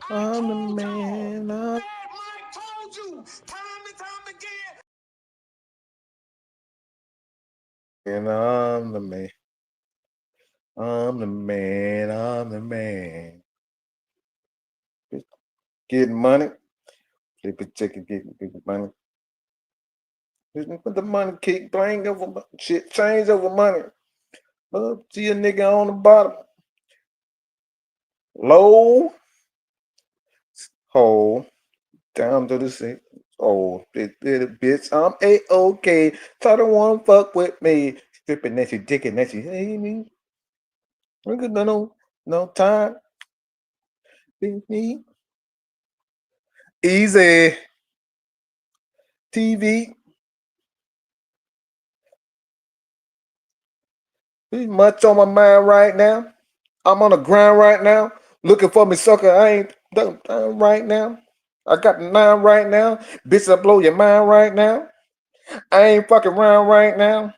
I'm the man. I'm the man. I'm the man. I'm the man. Getting money. Flip it, chicken, get money. Put the money, keep playing over shit, change over money. See a nigga on the bottom. Low hole down to the six. Oh, bitch, I'm A-OK. Try to want fuck with me. Stripping that you, dicking that you. Hey, me. No time. Me. Easy. TV. There's much on my mind right now. I'm on the grind right now. Looking for me, sucker. I ain't done right now. I got the 9 right now. Bitch, I blow your mind right now. I ain't fucking around right now.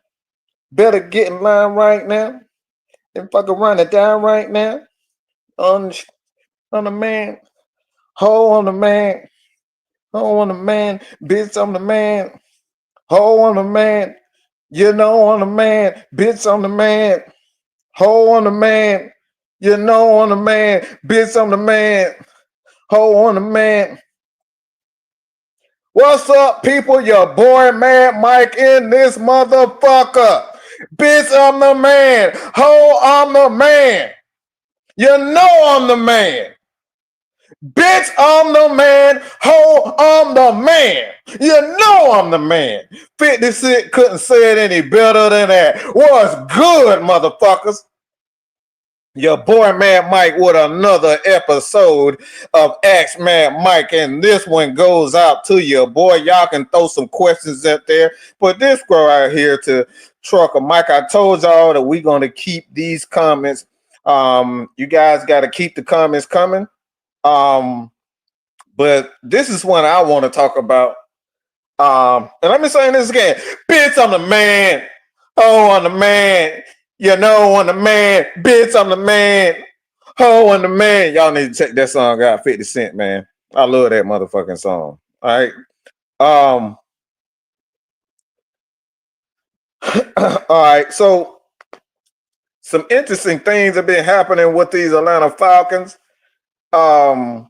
Better get in line right now. And fucking run it down right now. On the man. Ho on the man. Ho on the man. Bitch, I'm the man. Ho on the man. You know on the man. Bitch, I'm the man. Ho on the man. You know on the man. Bitch, I'm the man. Ho on the man. What's up, people? Your boy Mad Mike in this motherfucker. Bitch, I'm the man. Ho, I'm the man. You know I'm the man. Bitch, I'm the man. Ho, I'm the man. You know I'm the man. 50 Cent couldn't say it any better than that. What's good, motherfuckers? Your boy Mad Mike with another episode of Ask Mad Mike, and this one goes out to you, boy. Y'all can throw some questions up there, but this girl out here to Trucker Mike. I told y'all that we're gonna keep these comments. You guys got to keep the comments coming. But this is one I want to talk about. And let me say this again, bitch, I'm the man. Oh, I'm the man. You know, I'm the man. Bitch, I'm the man. Oh, I'm the man. Y'all need to check that song out, 50 Cent, man. I love that motherfucking song. All right. All right. So some interesting things have been happening with these Atlanta Falcons. There's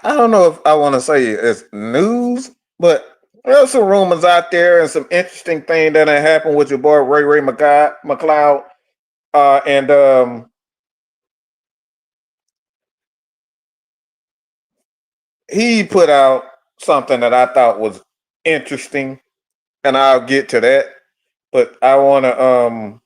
I don't know if I want to say it's news, but there's some rumors out there and some interesting thing that happened with your boy Ray McLeod. And he put out something that I thought was interesting, and I'll get to that. But I want to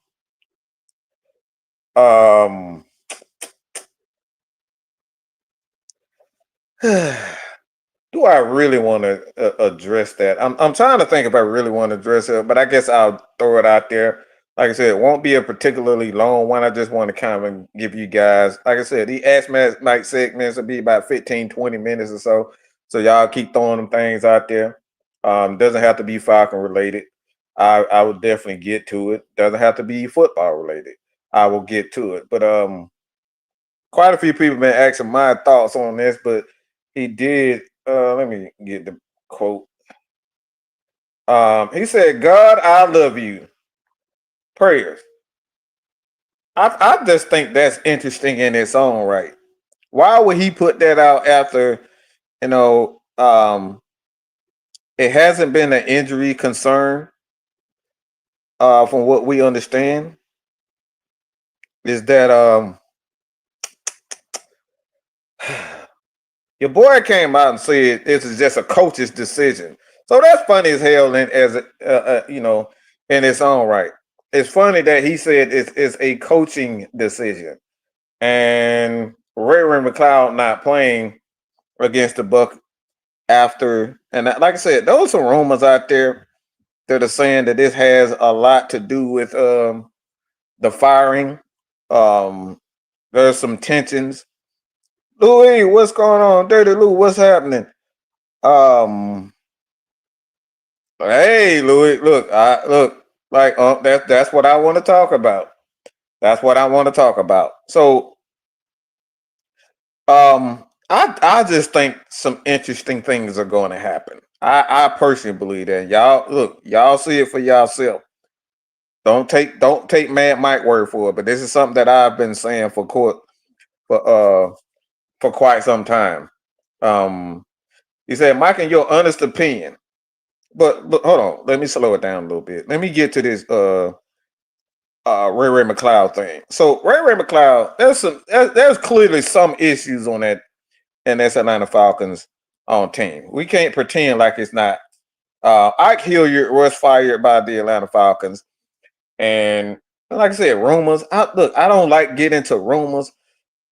do I really want to address that? I'm trying to think if I really want to address it, but I guess I'll throw it out there. Like I said, it won't be a particularly long one. I just want to kind of give you guys, like I said, the Ask Mike segments will be about 15, 20 minutes or so. So y'all keep throwing them things out there. Doesn't have to be Falcon related. I would definitely get to it. Doesn't have to be football related. I will get to it. But quite a few people been asking my thoughts on this, but he did. Let me get the quote. He said, "God, I love you." Prayers. I just think that's interesting in its own right. Why would he put that out after, you know, it hasn't been an injury concern, from what we understand, is that your boy came out and said this is just a coach's decision. So that's funny as hell, and as in its own right. It's funny that he said it's a coaching decision, and Ray McLeod not playing against the Buck after, and like I said, those are rumors out there that are saying that this has a lot to do with the firing. Um, there's some tensions. Louis, what's going on? Dirty Lou, what's happening? Um, hey, Louis, look, Like, that's what I want to talk about. That's what I want to talk about. So, I just think some interesting things are going to happen. I personally believe that. Y'all look, y'all see it for yourself. Don't take Mad Mike word for it. But this is something that I've been saying for for quite some time. Um, he said, Mike, in your honest opinion. But hold on, let me slow it down a little bit. Let me get to this Ray McCloud thing. So Ray McCloud, there's clearly some issues on that and that's Atlanta Falcons on team. We can't pretend like it's not. Ike Hilliard was fired by the Atlanta Falcons, and like I said, rumors. I don't like getting into rumors.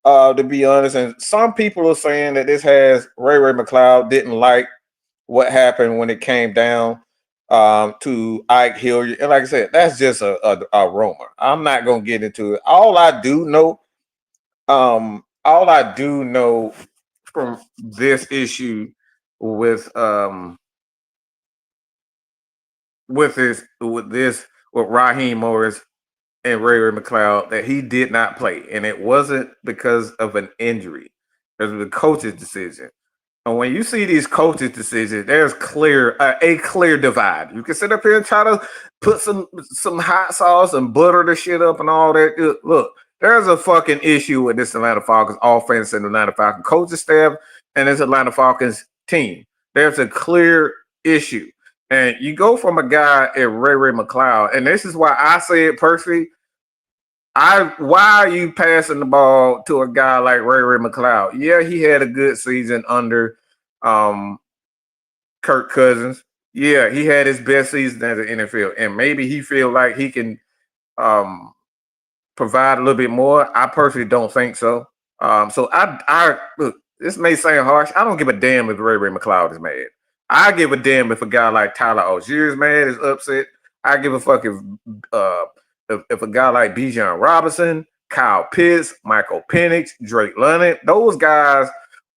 To be honest, and some people are saying that this has Ray McCloud didn't like what happened when it came down to Ike Hilliard. And like I said, that's just a rumor. I'm not gonna get into it. All I do know from this issue with with Raheem Morris and Ray McCloud that he did not play, and it wasn't because of an injury. It was the coach's decision. And when you see these coaches' decisions, there's a clear divide. You can sit up here and try to put some hot sauce and butter the shit up and all that. Look, there's a fucking issue with this Atlanta Falcons offense and Atlanta Falcons coaching staff and this Atlanta Falcons team. There's a clear issue. And you go from a guy at Ray McCloud, and this is why I say it personally. Why are you passing the ball to a guy like Ray McCloud? Yeah, he had a good season under Kirk Cousins. Yeah, he had his best season as an NFL, and maybe he feel like he can provide a little bit more. I personally don't think so. So I look. This may sound harsh. I don't give a damn if Ray McCloud is mad. I give a damn if a guy like Tyler Allgeier is mad, is upset. I give a fuck if a guy like Bijan Robinson, Kyle Pitts, Michael Penix, Drake London, those guys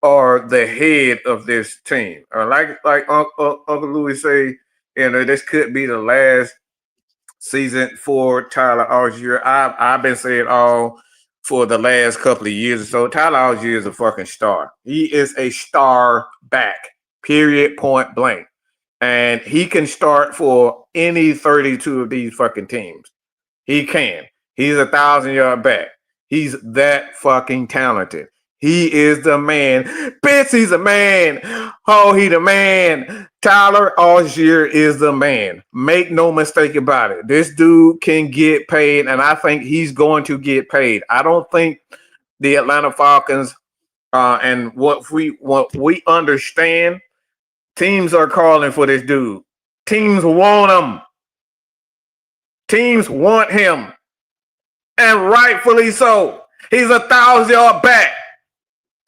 are the head of this team. Or like Uncle Louis say, this could be the last season for Tyler Allgeier. I've been saying all for the last couple of years or so. Tyler Allgeier is a fucking star. He is a star back, period, point blank. And he can start for any 32 of these fucking teams. He can. He's 1,000-yard back. He's that fucking talented. He is the man. Bitch, he's a man. Oh, he the man. Tyler Allgeier is the man. Make no mistake about it. This dude can get paid, and I think he's going to get paid. I don't think the Atlanta Falcons and what we understand, teams are calling for this dude. Teams want him. Teams want him. And rightfully so. He's 1,000-yard back.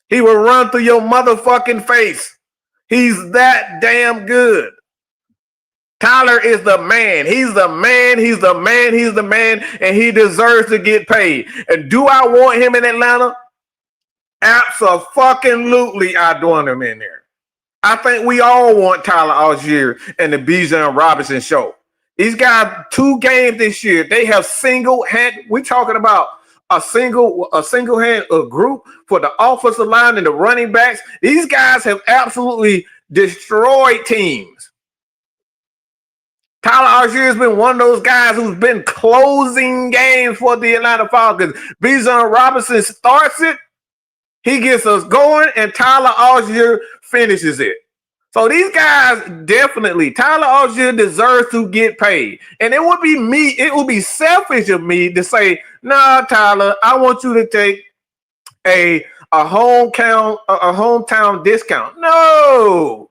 He will run through your motherfucking face. He's that damn good. Tyler is the man. He's the man. He's the man. He's the man. And he deserves to get paid. And do I want him in Atlanta? Absolutely, I want him in there. I think we all want Tyler Allgeier and the Bijan Robinson show. He's got 2 games this year. They have we're talking about a single hand group for the offensive line and the running backs. These guys have absolutely destroyed teams. Tyler Allgeier has been one of those guys who's been closing games for the Atlanta Falcons. Bijan Robinson starts it. He gets us going, and Tyler Allgeier finishes it. So these guys definitely, Tyler Allgeier deserves to get paid. And it would be selfish of me to say, nah, Tyler, I want you to take a hometown discount. No.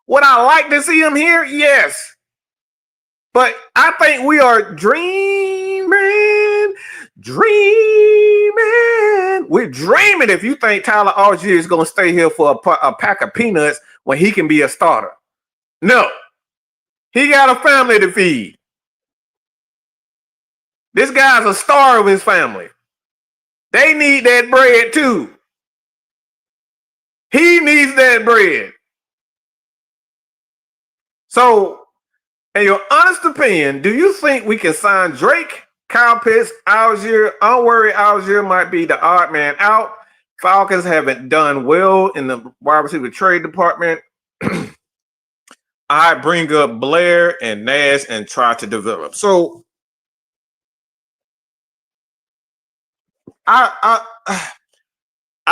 Would I like to see him here? Yes. But I think we are dreaming. We're dreaming if you think Tyler Allgeier is going to stay here for a pack of peanuts when he can be a starter. No. He got a family to feed. This guy's a star of his family. They need that bread too. He needs that bread. So In your honest opinion, do you think we can sign Drake, Kyle Pitts, Algier? I'm worried Algier might be the odd man out. Falcons haven't done well in the wide receiver trade department. I bring up Blair and Nash and try to develop. So I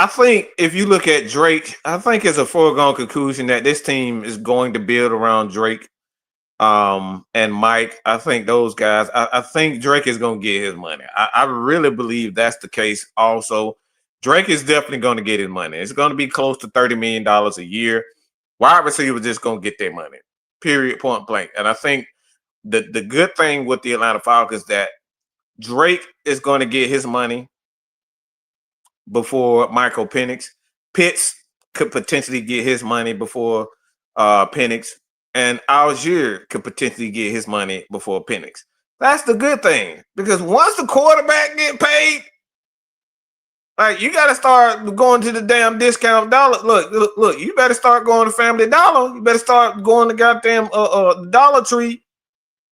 think if you look at Drake, I think it's a foregone conclusion that this team is going to build around Drake and Mike. I think those guys, I think Drake is going to get his money. I really believe that's the case also. Drake is definitely going to get his money. It's going to be close to $30 million a year. Wide receivers just going to get their money, period, point blank. And I think the good thing with the Atlanta Falcons that Drake is going to get his money before Michael Penix. Pitts could potentially get his money before Penix. And Algier could potentially get his money before Penix. That's the good thing. Because once the quarterback get paid, like you got to start going to the damn discount dollar. Look, you better start going to Family Dollar. You better start going to goddamn Dollar Tree.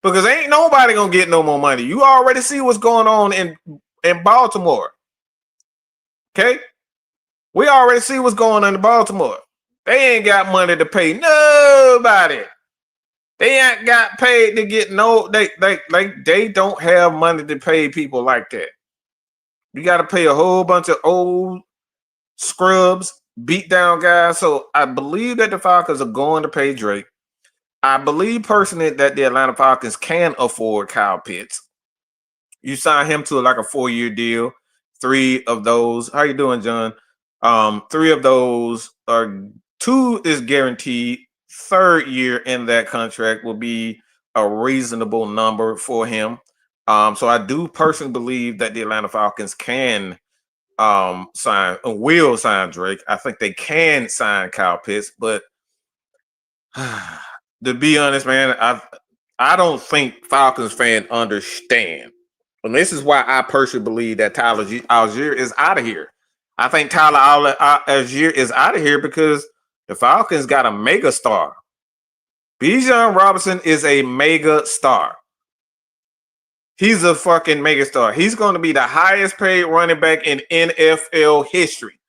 Because ain't nobody going to get no more money. You already see what's going on in Baltimore. Okay? We already see what's going on in Baltimore. They ain't got money to pay nobody. They ain't got paid to get they don't have money to pay people like that. You got to pay a whole bunch of old scrubs, beat down guys. So I believe that the Falcons are going to pay Drake. I believe personally that the Atlanta Falcons can afford Kyle Pitts. You sign him to like a 4-year deal. 3 of those. How you doing, John? 3 of those are 2 is guaranteed. 3rd year in that contract will be a reasonable number for him. So I do personally believe that the Atlanta Falcons can will sign Drake. I think they can sign Kyle Pitts, but to be honest, man, I don't think Falcons fans understand. And this is why I personally believe that Tyler Allgeier is out of here. I think Tyler Allgeier is out of here because the Falcons got a mega star. Bijan Robinson is a mega star. He's a fucking mega star. He's going to be the highest paid running back in NFL history.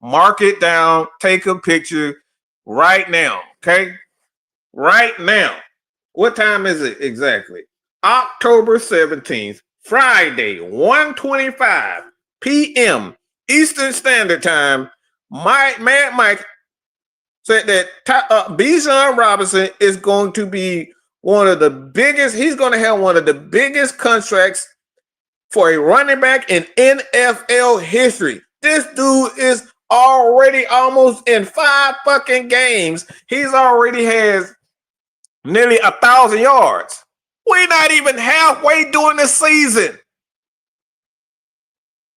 Mark it down. Take a picture right now. Okay? Right now. What time is it exactly? October 17th, Friday, 1:25 p.m. Eastern Standard Time. Mad Mike said that Bijan Robinson is going to be one of the biggest. He's going to have one of the biggest contracts for a running back in NFL history. This dude is already almost in 5 fucking games. He's already has nearly 1,000 yards. We're not even halfway during the season.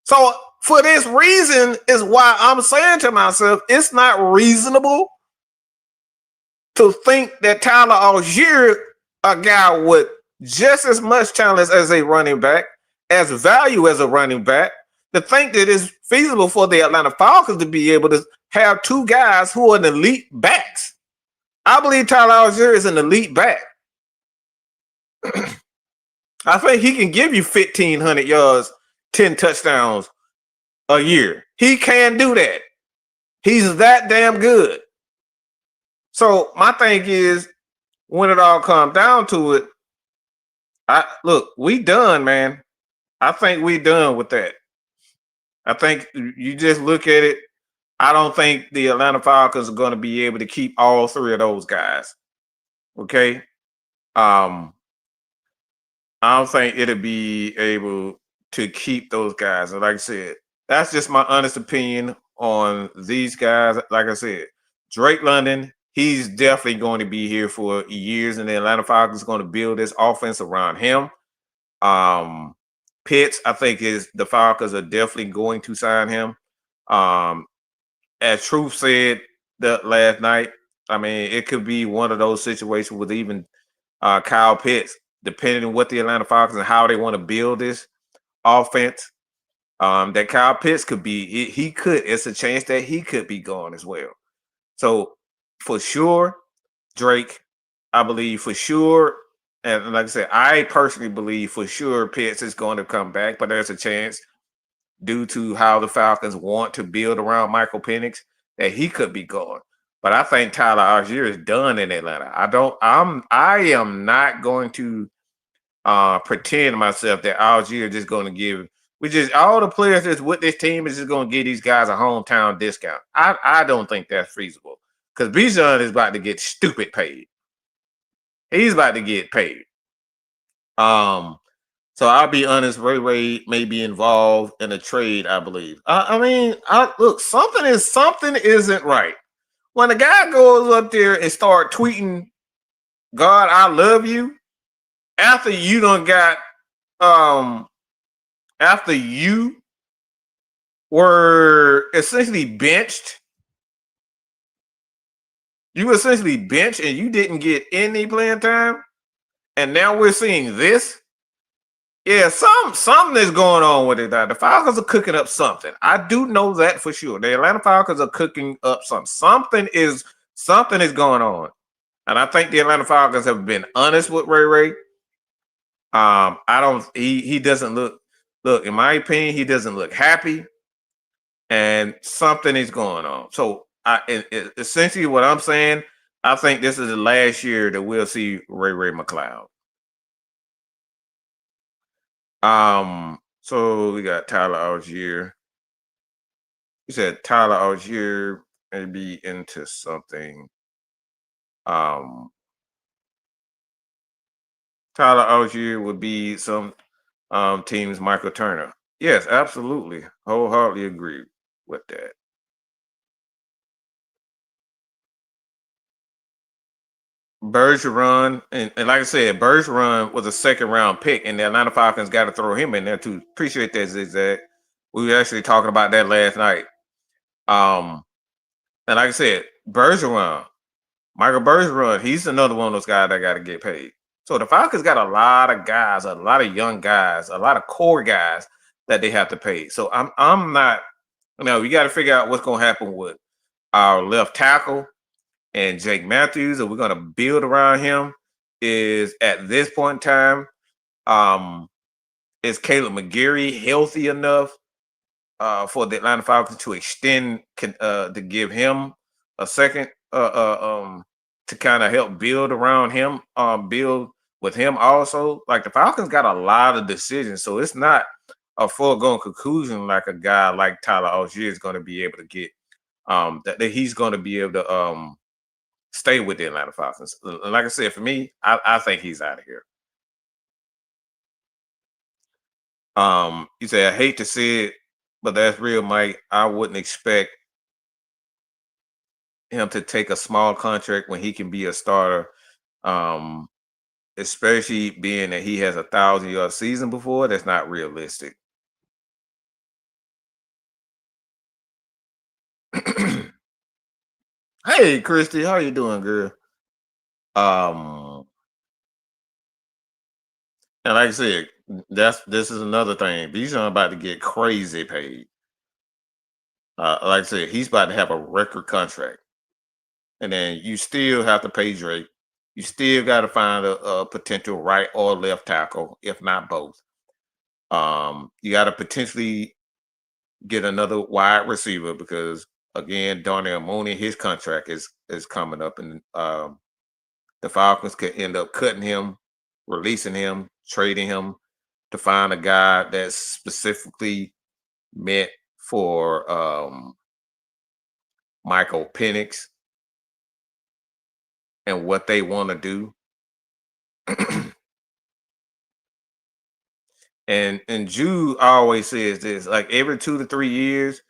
So for this reason is why I'm saying to myself, it's not reasonable to think that Tyler Allgeier, a guy with just as much talent as a running back, as value as a running back, to think that it's feasible for the Atlanta Falcons to be able to have 2 guys who are elite backs. I believe Tyler Allgeier is an elite back. I think he can give you 1,500 yards, 10 touchdowns a year. He can do that. He's that damn good. So my thing is, when it all comes down to it, we done, man. I think we done with that. I think you just look at it. I don't think the Atlanta Falcons are going to be able to keep all 3 of those guys. Okay. I don't think it'll be able to keep those guys. And like I said, that's just my honest opinion on these guys. Like I said, Drake London, he's definitely going to be here for years, and the Atlanta Falcons are going to build this offense around him. Pitts, I think the Falcons are definitely going to sign him. As Truth said last night, I mean, it could be one of those situations with even Kyle Pitts, depending on what the Atlanta Falcons and how they want to build this offense. That Kyle Pitts could be, it's a chance that he could be gone as well. So for sure, Drake, I believe for sure, And like I said, I personally believe for sure Pitts is going to come back, but there's a chance due to how the Falcons want to build around Michael Penix that he could be gone. But I think Tyler Allgeier is done in Atlanta. I am not going to pretend to myself that Algier is just going to give all the players that's with this team is just going to give these guys a hometown discount. I don't think that's feasible because Bijan is about to get stupid paid. He's about to get paid. So I'll be honest, Ray may be involved in a trade, I believe. Look, something isn't right. When a guy goes up there and start tweeting, God, I love you, after you done got after you were essentially benched, and you didn't get any playing time, and now we're seeing this. Yeah, something is going on with it. The Falcons are cooking up something. I do know that for sure. The Atlanta Falcons are cooking up something. Something is going on, and I think the Atlanta Falcons have been honest with Ray. He doesn't look. In my opinion, he doesn't look happy, and something is going on. So, essentially, what I'm saying, I think this is the last year that we'll see Ray McCloud. So we got Tyler Allgeier. He said Tyler Allgeier may be into something. Tyler Allgeier would be some team's Michael Turner. Yes, absolutely. Wholeheartedly agree with that. Bergeron, and like I said, Bergeron was a second-round pick, and the Atlanta Falcons got to throw him in there too. Appreciate that, Zigzag. We were actually talking about that last night. And like I said, Michael Bergeron, he's another one of those guys that got to get paid. So the Falcons got a lot of guys, a lot of young guys, a lot of core guys that they have to pay. So I'm not, we got to figure out what's going to happen with our left tackle and Jake Matthews, and we're going to build around him. Is at this point in time, is Caleb McGarry healthy enough for the Atlanta Falcons to extend, to give him a second, to kind of help build around him, build with him also? Like, the Falcons got a lot of decisions, so it's not a foregone conclusion like a guy like Tyler Allgeier is going to be able to get, that he's going to be able to stay with the Atlanta Falcons. Like I said, for me, I think he's out of here. You say, I hate to say it, but that's real, Mike. I wouldn't expect him to take a small contract when he can be a starter, especially being that he has 1,000-yard season before. That's not realistic. Hey, Christy, how you doing, girl? And like I said, this is another thing. Bijan about to get crazy paid. Like I said, he's about to have a record contract, and then you still have to pay Drake. You still got to find a potential right or left tackle, if not both. You got to potentially get another wide receiver because, again, Darnell Mooney, his contract is coming up, and the Falcons could end up cutting him, releasing him, trading him to find a guy that's specifically meant for Michael Penix and what they want to do. and Jude always says this, like every 2 to 3 years,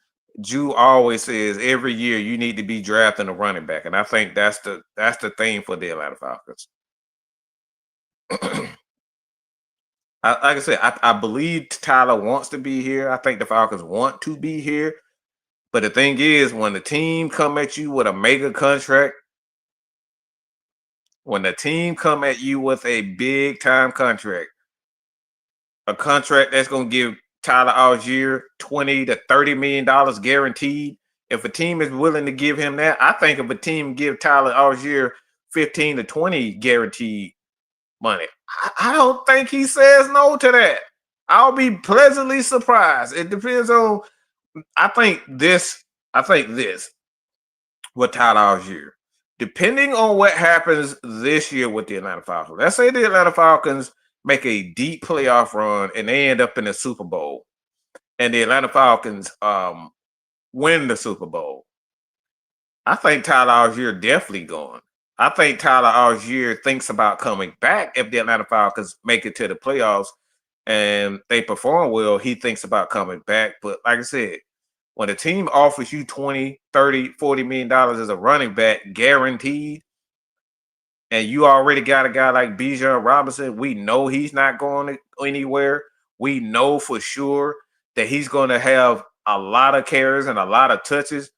Jude always says every year you need to be drafting a running back, and I think that's the thing for the Atlanta Falcons. Like I said, I believe Tyler wants to be here. I think the Falcons want to be here, but the thing is, when the team come at you with a mega contract, when the team come at you with a big time contract, a contract that's going to give Tyler Allgeier $20 to $30 million guaranteed. If a team is willing to give him that, I think if a team give Tyler Allgeier 15 to 20 guaranteed, money. I don't think he says no to that. I'll be pleasantly surprised. It depends on. I think this. I think this with Tyler Allgeier. Depending on what happens this year with the Atlanta Falcons. Let's say the Atlanta Falcons make a deep playoff run and they end up in the Super Bowl, and the Atlanta Falcons win the Super Bowl. I think Tyler Allgeier definitely going. I think Tyler Allgeier thinks about coming back if the Atlanta Falcons make it to the playoffs and they perform well. He thinks about coming back. But like I said, when a team offers you 20, 30, $40 million as a running back guaranteed, and you already got a guy like Bijan Robinson, we know he's not going anywhere. We know for sure that he's going to have a lot of carries and a lot of touches.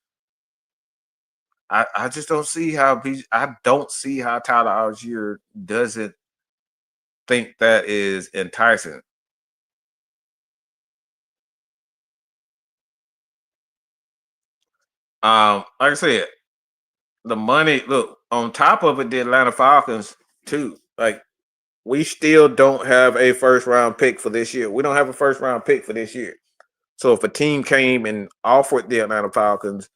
I just don't see how I don't see how Tyler Allgeier doesn't think that is enticing. Like I said, the money. Look, on top of it, the Atlanta Falcons too. Like we still don't have a first round pick for this year. We don't have a first round pick for this year. So if a team came and offered the Atlanta Falcons,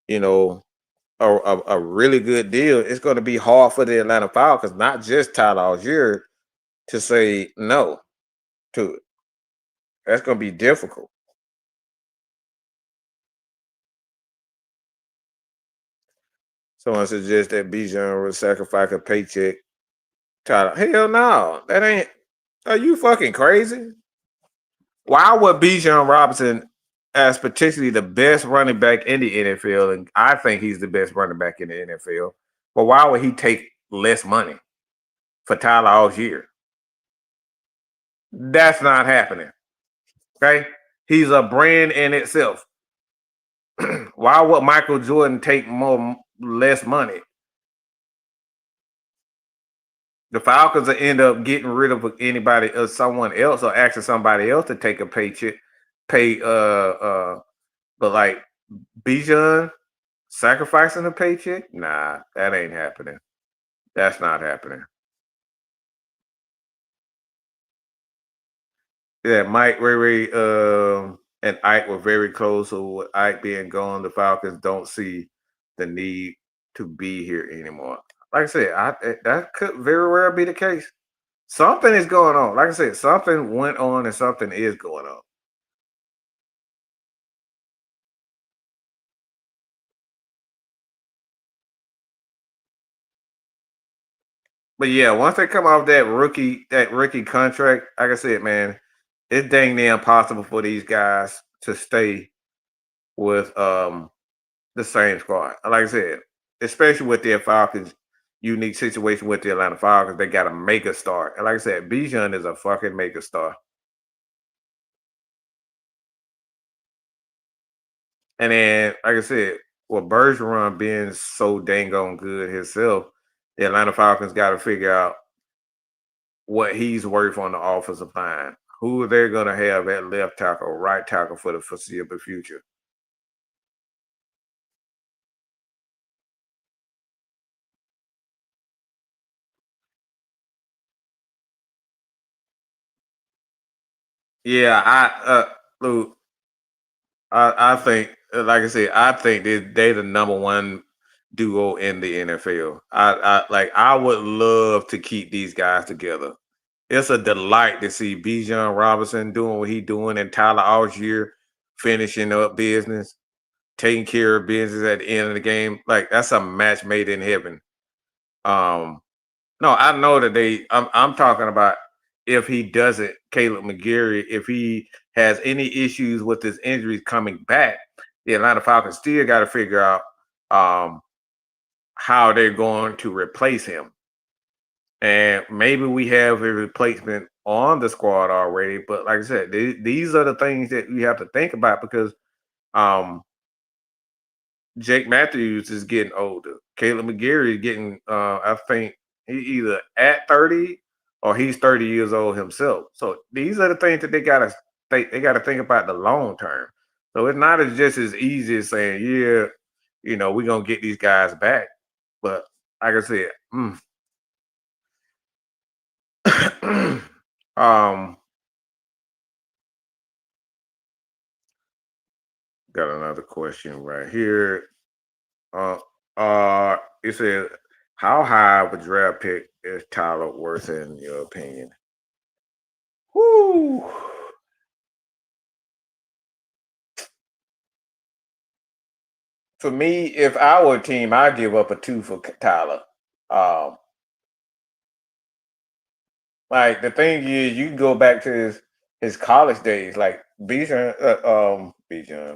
you know, a really good deal, it's going to be hard for the Atlanta Falcons, not just Tyler Allgeier, to say no to it. That's going to be difficult. Someone suggests that Bijan will sacrifice a paycheck. Tyler, hell no, that ain't. Are you fucking crazy? Why would Bijan Robinson, as particularly the best running back in the NFL, and I think he's the best running back in the NFL, but why would he take less money for Tyler Allgeier? That's not happening. Okay, he's a brand in itself. Why would Michael Jordan take less money? The Falcons will end up getting rid of anybody or someone else, or asking somebody else to take a paycheck, but like Bijan sacrificing a paycheck, nah, that ain't happening. That's not happening. Yeah, Mike, Ray, Ray, and Ike were very close. So with Ike being gone, the Falcons don't see the need to be here anymore. Like I said, that could very well be the case. Something is going on. Like I said, something went on and something is going on. But yeah, once they come off that rookie contract, like I said, man, it's dang near impossible for these guys to stay with the same squad. Like I said, especially with their Falcons unique situation with the Atlanta Falcons, they got a mega star. And like I said, Bijan is a fucking mega star. And then, like I said, with Bergeron being so dang on good himself, the Atlanta Falcons got to figure out what he's worth on the offensive line. Who they're going to have at left tackle, right tackle for the foreseeable future. Yeah, Lou, I think, like I said, I think they the number one duo in the NFL. I would love to keep these guys together. It's a delight to see Bijan Robinson doing what he doing and Tyler Allgeier finishing up business, taking care of business at the end of the game. Like that's a match made in heaven. Um, no, I know that I'm talking about if he doesn't, Caleb McGarry, if he has any issues with his injuries coming back, the Atlanta Falcons still got to figure out um, how they're going to replace him. And maybe we have a replacement on the squad already. But like I said, these are the things that we have to think about because um, Jake Matthews is getting older. Caleb McGarry is getting, I think, he either at 30 or he's 30 years old himself. So these are the things that they gotta think. They gotta think about the long term. So it's not as just as easy as saying, yeah, we're gonna get these guys back. But like I said, um, got another question right here. Uh, it says, how high of a draft pick is Tyler worth in your opinion? Whoo! For me, if I were a team, I'd give up a two for Tyler. Um, like the thing is, you can go back to his college days, like Bijan,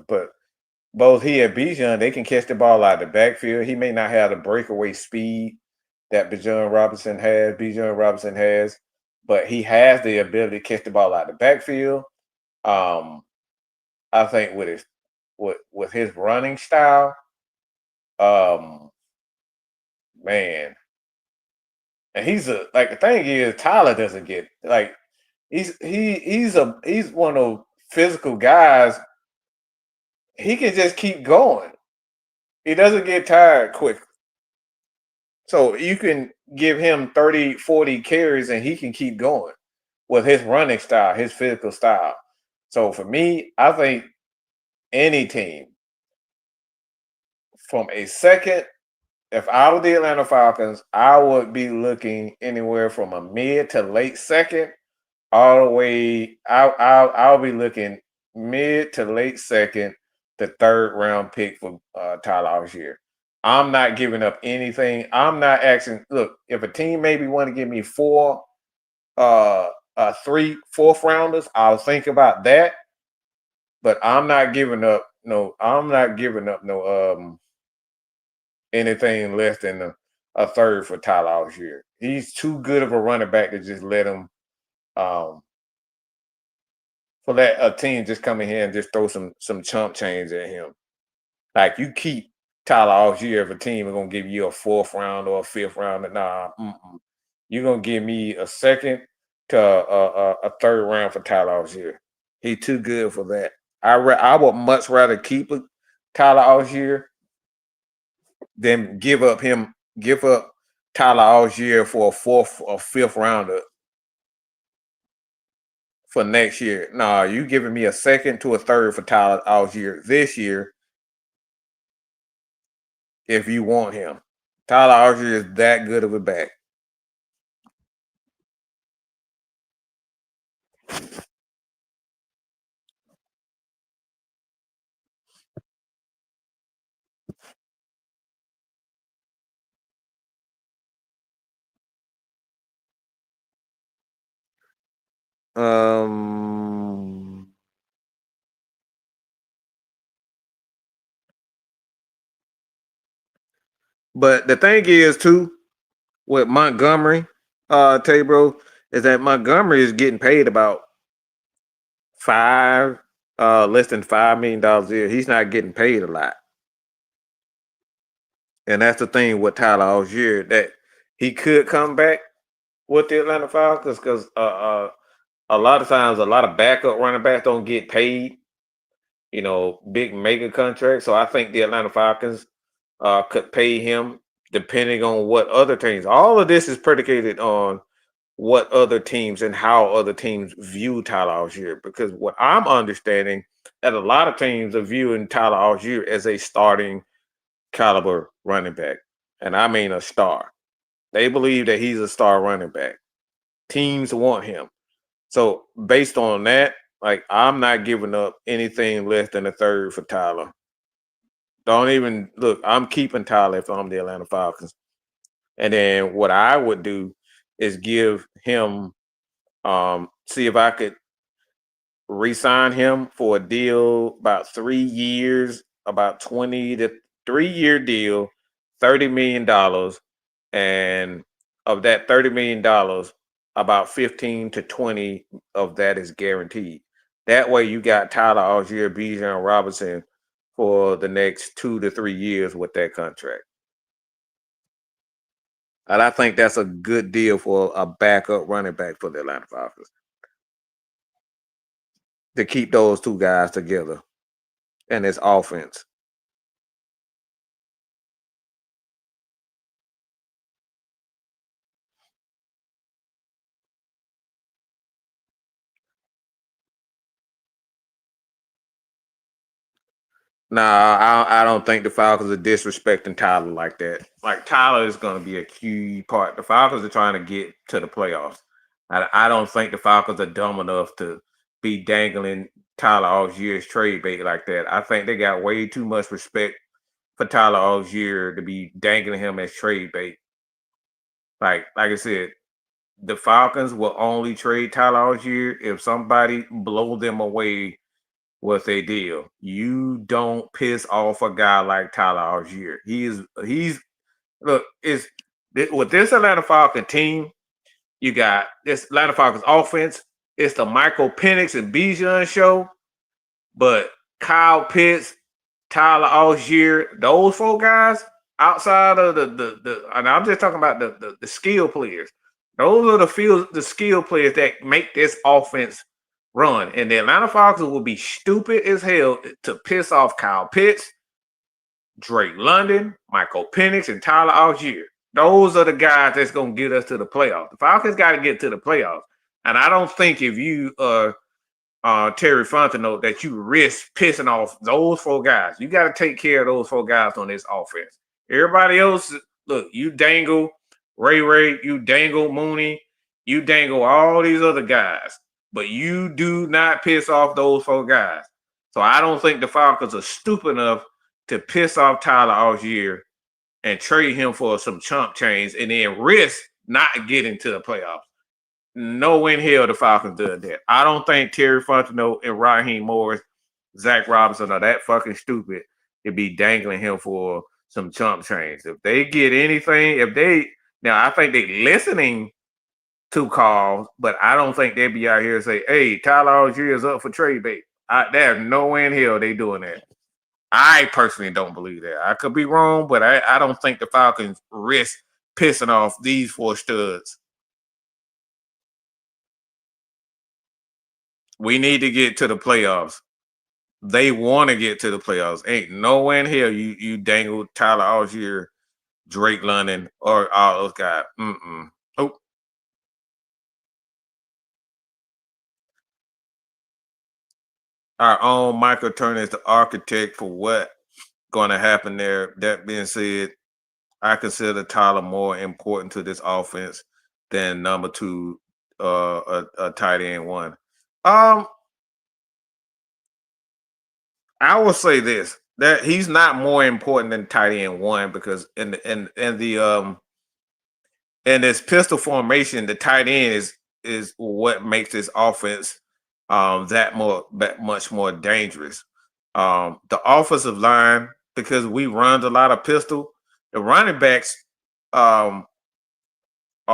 but both he and Bijan, they can catch the ball out of the backfield. He may not have the breakaway speed that Bijan Robinson has, but he has the ability to catch the ball out of the backfield. Um, I think with his running style, um, man, and like the thing is Tyler doesn't get like he's one of those physical guys. He can just keep going. He doesn't get tired quick. So you can give him 30, 40 carries and he can keep going with his running style, his physical style. So for me, I think any team from a second, if I were the Atlanta Falcons, I would be looking anywhere from a mid to late second all the way. I'll be looking mid to late second, the third round pick for Tyler Allgeier. I'm not giving up anything. I'm not asking. Look, if a team maybe want to give me three fourth rounders, I'll think about that. But I'm not giving up. No, I'm not giving up no anything less than a third for Tyler Allgeier. He's too good of a running back to just let him um for that a team just come in here and just throw some chump change at him. Like you keep Tyler Allgeier if a team is gonna give you a fourth round or a fifth round. Nah, you're gonna give me a second to a third round for Tyler Allgeier. He too good for that. I would much rather keep Tyler Allgeier than give up Tyler Allgeier for a fourth or fifth rounder for next year. Nah, you giving me a second to a third for Tyler Allgeier this year if you want him. Tyler Allgeier is that good of a back. Um, but the thing is too with Montgomery, Tabro, is that Montgomery is getting paid about five, less than $5 million a year. He's not getting paid a lot, and that's the thing with Tyler Allgeier that he could come back with the Atlanta Falcons because a lot of times a lot of backup running backs don't get paid, big mega contracts. So I think the Atlanta Falcons could pay him depending on what other teams. All of this is predicated on what other teams and how other teams view Tyler Allgeier. Because what I'm understanding that a lot of teams are viewing Tyler Allgeier as a starting caliber running back, and I mean a star. They believe that he's a star running back. Teams want him. So based on that, like I'm not giving up anything less than a third for Tyler. Don't even look. I'm keeping Tyler if I'm the Atlanta Falcons. And then what I would do is give him, see if I could re-sign him for a deal about 3 years, about 20 to 3 year deal, $30 million, and of that $30 million, about 15 to 20 of that is guaranteed. That way, you got Tyler Allgeier, Bijan Robinson for the next 2 to 3 years with that contract. And I think that's a good deal for a backup running back for the Atlanta Falcons to keep those two guys together and his offense. Nah, I don't think the Falcons are disrespecting Tyler like that. Like Tyler is going to be a key part. The Falcons are trying to get to the playoffs. I don't think the Falcons are dumb enough to be dangling Tyler Allgeier's trade bait like that. I think they got way too much respect for Tyler Allgeier to be dangling him as trade bait. Like I said, the Falcons will only trade Tyler Allgeier if somebody blow them away with a deal. You don't piss off a guy like Tyler Algier. He's look, is with this Atlanta Falcons team, you got this Atlanta Falcons offense. It's the Michael Penix and Bijan show, but Kyle Pitts, Tyler Algier, those four guys outside of the and I'm just talking about the skill players. Those are the skill players that make this offense run. And the Atlanta Falcons will be stupid as hell to piss off Kyle Pitts, Drake London, Michael Penix, and Tyler Algier. Those are the guys that's going to get us to the playoffs. The Falcons got to get to the playoffs. And I don't think if you Terry Fontenot that you risk pissing off those four guys. You got to take care of those four guys on this offense. Everybody else, look, you dangle Ray, you dangle Mooney, you dangle all these other guys, but you do not piss off those four guys. So I don't think the Falcons are stupid enough to piss off Tyler Algier and trade him for some chump change and then risk not getting to the playoffs. No in hell the Falcons did that. I don't think Terry Fontenot and Raheem Morris, Zach Robinson are that fucking stupid to be dangling him for some chump change. If they get anything, I think they listening to calls, but I don't think they'd be out here and say, hey, Tyler Algier is up for trade bait. There's no way in hell they doing that. I personally don't believe that. I could be wrong, but I don't think the Falcons risk pissing off these four studs. We need to get to the playoffs. They want to get to the playoffs. Ain't no way in hell you dangle Tyler Algier, Drake London, or all those guys. Oh. Our own Michael Turner is the architect for what going to happen there. That being said, I consider Tyler more important to this offense than number two, a tight end one. I will say this, that he's not more important than tight end one because in this pistol formation, the tight end is what makes this offense that much more dangerous. The offensive line, because we run a lot of pistol, the running backs are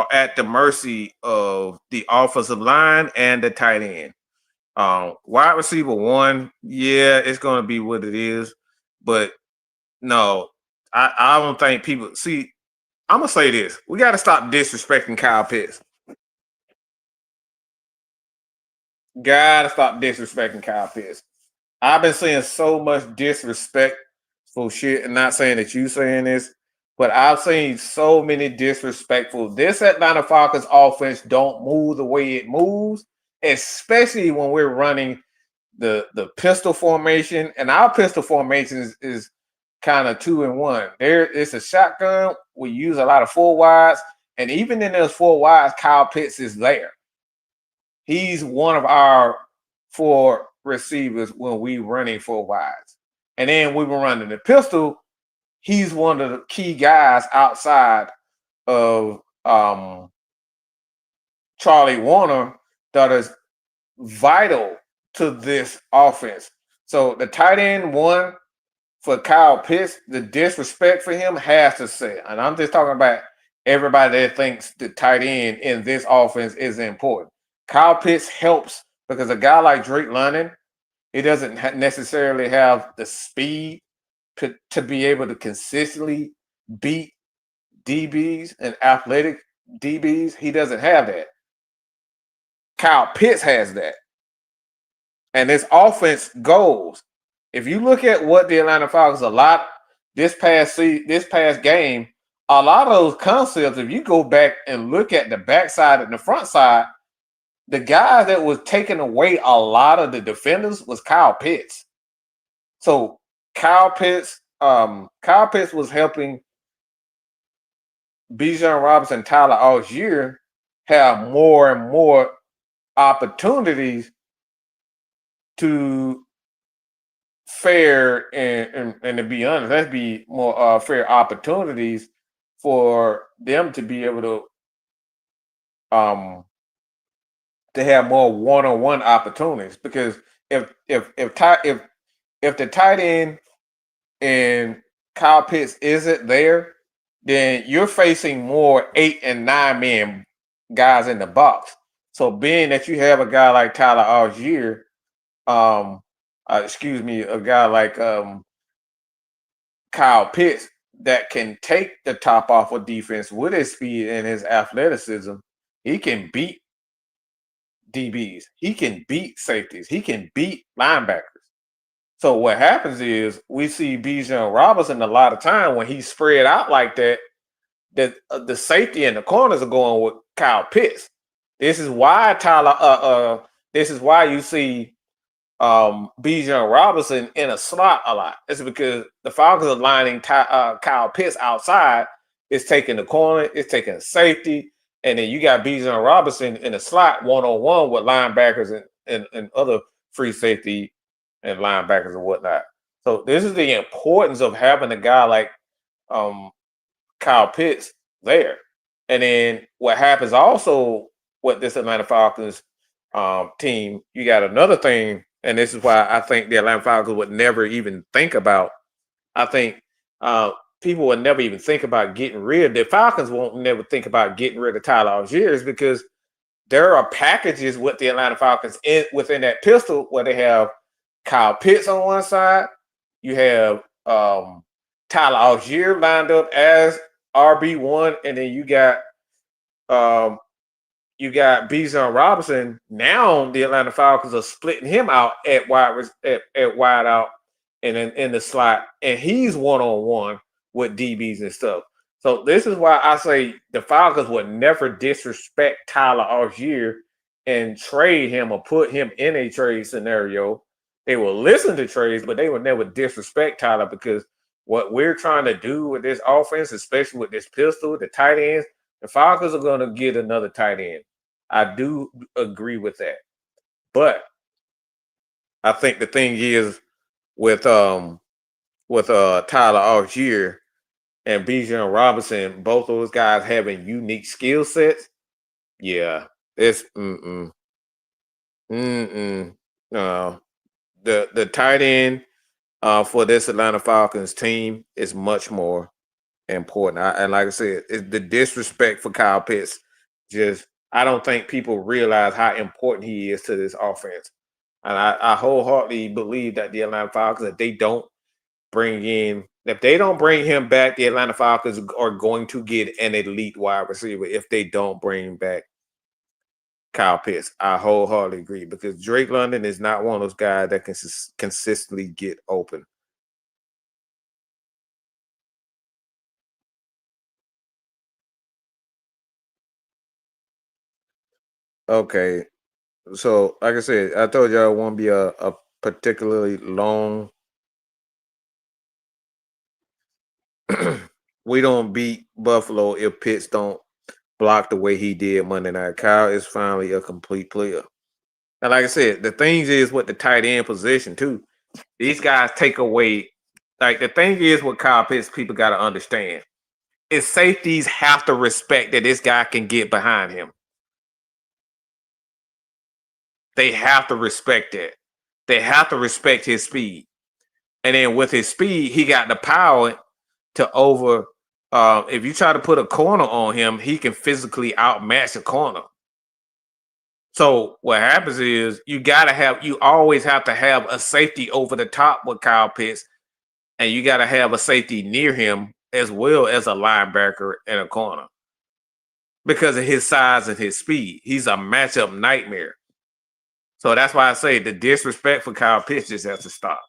at the mercy of the offensive line and the tight end. Wide receiver one, yeah, it's going to be what it is. But no, I don't think people see. I'm going to say this. We got to stop disrespecting Kyle Pitts. Got to stop disrespecting Kyle Pitts. I've been seeing so much disrespectful shit, and not saying that you saying this, but I've seen so many disrespectful. This Atlanta Falcons offense don't move the way it moves, especially when we're running the pistol formation. And our pistol formation is kind of 2-1. It's a shotgun. We use a lot of full wides, and even in those full wides, Kyle Pitts is there. He's one of our four receivers when we running full wides. And then we were running the pistol. He's one of the key guys outside of Charlie Warner that is vital to this offense. So the tight end one for Kyle Pitts, the disrespect for him has to say. And I'm just talking about everybody that thinks the tight end in this offense is important. Kyle Pitts helps because a guy like Drake London, he doesn't necessarily have the speed to be able to consistently beat DBs and athletic DBs. He doesn't have that. Kyle Pitts has that. And this offense goes. If you look at what the Atlanta Falcons this past game, a lot of those concepts, if you go back and look at the backside and the front side, the guy that was taking away a lot of the defenders was Kyle Pitts. So Kyle Pitts was helping Bijan Robinson, Tyler Allgeier have more and more opportunities to fair and to be honest, let's be more fair opportunities for them to be able to have more one-on-one opportunities because if the tight end and Kyle Pitts isn't there, then you're facing more 8 and 9 man guys in the box. So being that you have a guy like Tyler Allgeier, excuse me, a guy like Kyle Pitts that can take the top off of defense with his speed and his athleticism, he can beat DBs, he can beat safeties, he can beat linebackers. So what happens is we see Bijan Robinson a lot of time when he's spread out like that, that the safety and the corners are going with Kyle Pitts. This is why this is why you see Bijan Robinson in a slot a lot. It's because the Falcons are lining Kyle Pitts outside. It's taking the corner, it's taking safety, and then you got Bijan Robinson in a slot one-on-one with linebackers and other free safety and linebackers and whatnot. So this is the importance of having a guy like Kyle Pitts there. And then what happens also with this Atlanta Falcons team, you got another thing, and this is why I think the Atlanta Falcons would never even think about. I think people would never even think about getting rid. The Falcons won't never think about getting rid of Tyler Allgeier because there are packages with the Atlanta Falcons within that pistol where they have Kyle Pitts on one side, you have Tyler Allgeier lined up as RB1, and then you got Bijan Robinson. Now the Atlanta Falcons are splitting him out at wide out and in the slot, and he's one-on-one with DBs and stuff. So this is why I say the Falcons would never disrespect Tyler Allgeier and trade him or put him in a trade scenario. They will listen to trades, but they will never disrespect Tyler because what we're trying to do with this offense, especially with this pistol, the tight ends, the Falcons are going to get another tight end. I do agree with that. But I think the thing is with Tyler Allgeier and Bijan Robinson, both those guys having unique skill sets. Yeah, it's no. The tight end for this Atlanta Falcons team is much more important. And like I said, it's the disrespect for Kyle Pitts. Just I don't think people realize how important he is to this offense. And I wholeheartedly believe that the Atlanta Falcons, if they don't bring him back, the Atlanta Falcons are going to get an elite wide receiver if they don't bring back Kyle Pitts. I wholeheartedly agree because Drake London is not one of those guys that can consistently get open. Okay, so like I said, I told y'all it won't be a particularly long. We don't beat Buffalo if Pitts don't block the way he did Monday night. Kyle is finally a complete player. And like I said, the thing is with the tight end position too. These guys take away. Like the thing is with Kyle Pitts, people got to understand is safeties have to respect that this guy can get behind him. They have to respect it. They have to respect his speed. And then with his speed, he got the power to over. If you try to put a corner on him, he can physically outmatch a corner. So what happens is you always have to have a safety over the top with Kyle Pitts, and you got to have a safety near him as well as a linebacker and a corner because of his size and his speed. He's a matchup nightmare. So that's why I say the disrespect for Kyle Pitts just has to stop.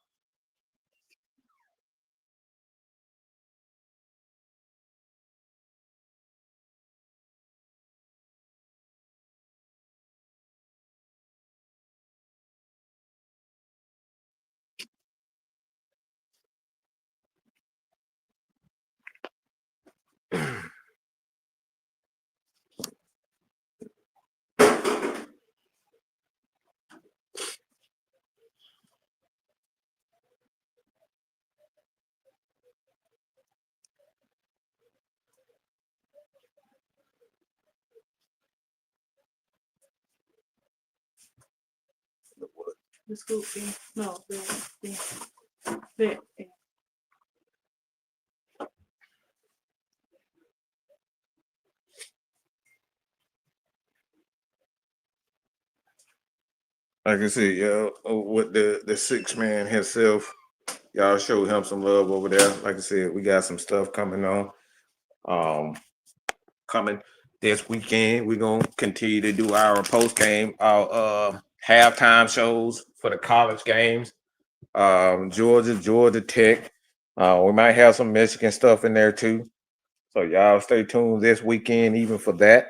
The scoop thing. No, the thing. That thing. Like I said, with the 6 man himself, y'all show him some love over there. Like I said, we got some stuff coming on. Coming this weekend, we're gonna continue to do our post game, our halftime shows for the college games. Georgia Tech. We might have some Michigan stuff in there too. So y'all stay tuned this weekend, even for that.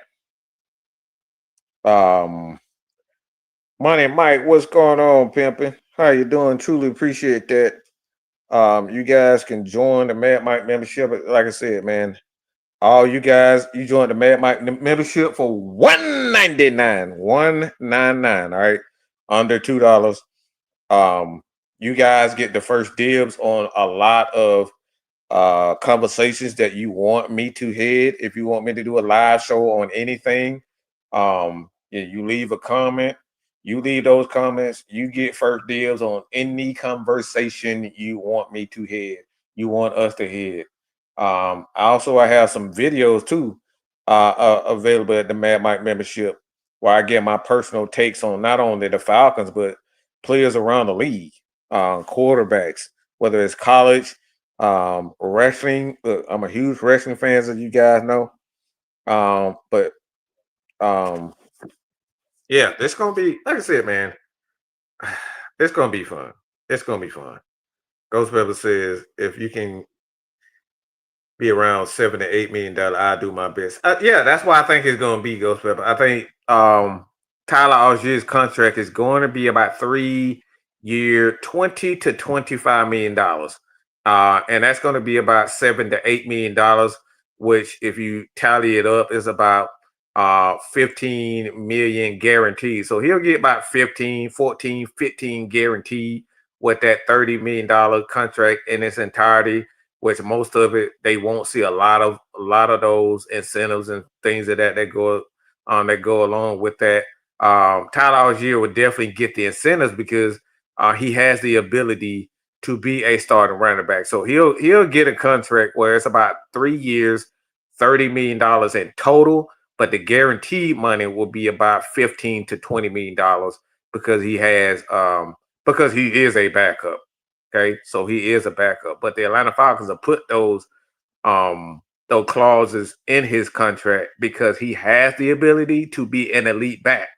Money Mike, what's going on, pimping? How you doing? Truly appreciate that. You guys can join the Mad Mike membership. Like I said, man, all you guys, you join the Mad Mike membership for $199. $199, all right, under $2. You guys get the first dibs on a lot of conversations that you want me to head. If you want me to do a live show on anything, you leave a comment. You leave those comments. You get first dibs on any conversation you want me to head. You want us to head. I have some videos too available at the Mad Mike membership where I get my personal takes on not only the Falcons but players around the league, quarterbacks, whether it's college, wrestling. Look, I'm a huge wrestling fan, as you guys know. But yeah, it's gonna be, like I said, man. It's gonna be fun. It's gonna be fun. Ghost Pepper says if you can be around $7 to $8 million, I do my best. Yeah, that's why I think it's gonna be Ghost Pepper. I think Tyler Allgeier's contract is going to be about 3 year, $20 to $25 million. And that's going to be about $7 to $8 million, which, if you tally it up, is about 15 million guaranteed. So he'll get about 15, 14, 15 guaranteed with that $30 million contract in its entirety, which most of it they won't see a lot of those incentives and things of that go along with that. Tyler Allgeier would definitely get the incentives because he has the ability to be a starting running back. So he'll get a contract where it's about 3 years, $30 million in total, but the guaranteed money will be about $15 to $20 million because he has because he is a backup. Okay, so he is a backup, but the Atlanta Falcons have put those clauses in his contract because he has the ability to be an elite back.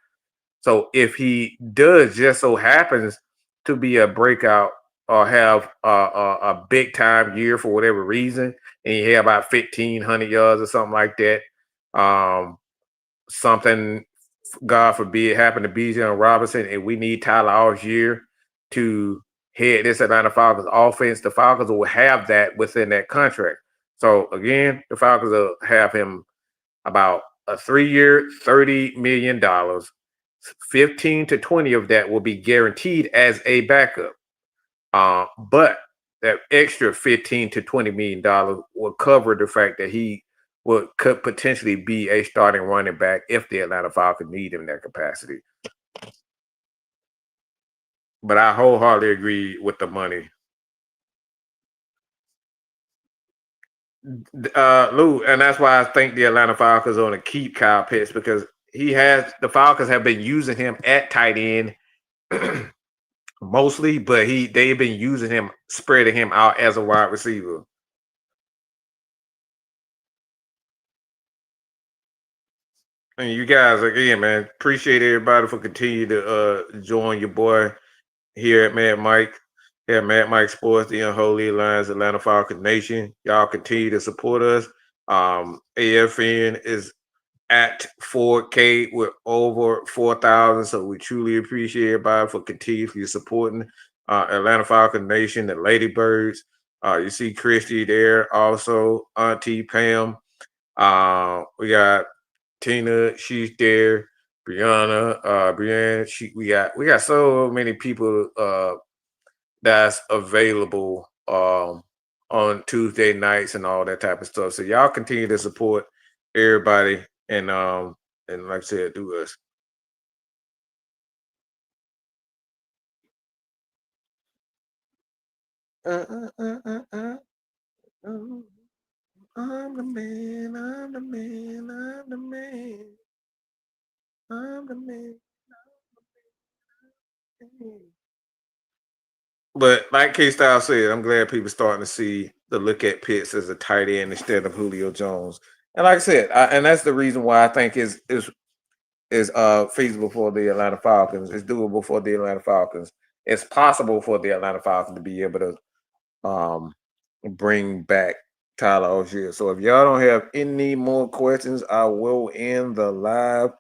So if he does just so happens to be a breakout or have a big time year for whatever reason, and he have about 1,500 yards or something like that, something, God forbid, happened to Bijan Robinson, and we need Tyler Allgeier to head this Atlanta Falcons offense, the Falcons will have that within that contract. So again, the Falcons will have him about a 3 year, $30 million. 15 to 20 of that will be guaranteed as a backup. But that extra 15 to $20 million will cover the fact that he could potentially be a starting running back if the Atlanta Falcons need him in that capacity. But I wholeheartedly agree with the money. Lou, and that's why I think the Atlanta Falcons are going to keep Kyle Pitts because the Falcons have been using him at tight end mostly, but they've been using him, spreading him out as a wide receiver. And you guys, again, man, appreciate everybody for continuing to join your boy here at Mad Mike. Yeah, Mad Mike Sports, the Unholy Alliance, Atlanta Falcons Nation. Y'all continue to support us. AFN is at 4K with over 4,000. So we truly appreciate everybody for continuously supporting Atlanta Falcons Nation, the Ladybirds. You see Christy there, also Auntie Pam. We got Tina, she's there. Brianna, Brianne, we got so many people that's available on Tuesday nights and all that type of stuff. So y'all continue to support everybody and like I said, do us. uh, uh, uh, uh, uh. I'm the man, I'm the man, I'm the man, I'm the man. But like K Style said, I'm glad people starting to see the look at Pitts as a tight end instead of Julio Jones. And like I said, and that's the reason why I think is feasible for the Atlanta Falcons. It's doable for the Atlanta Falcons. It's possible for the Atlanta Falcons to be able to bring back Tyler Allgeier. So if y'all don't have any more questions, I will end the live.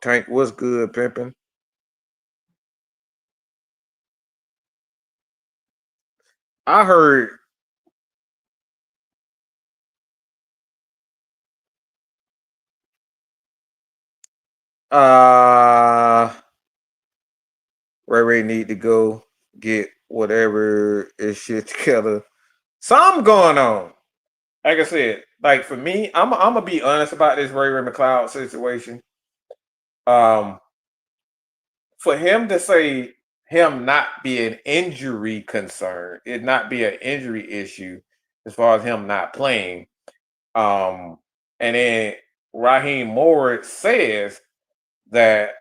Tank, what's good, pimping? I heard uh Ray need to go get whatever is shit together. Something going on. Like I said, like for me, I'm gonna be honest about this Ray McLeod situation. Um, for him to say him not be an injury concern, it not be an injury issue as far as him not playing. And then Raheem Morris says that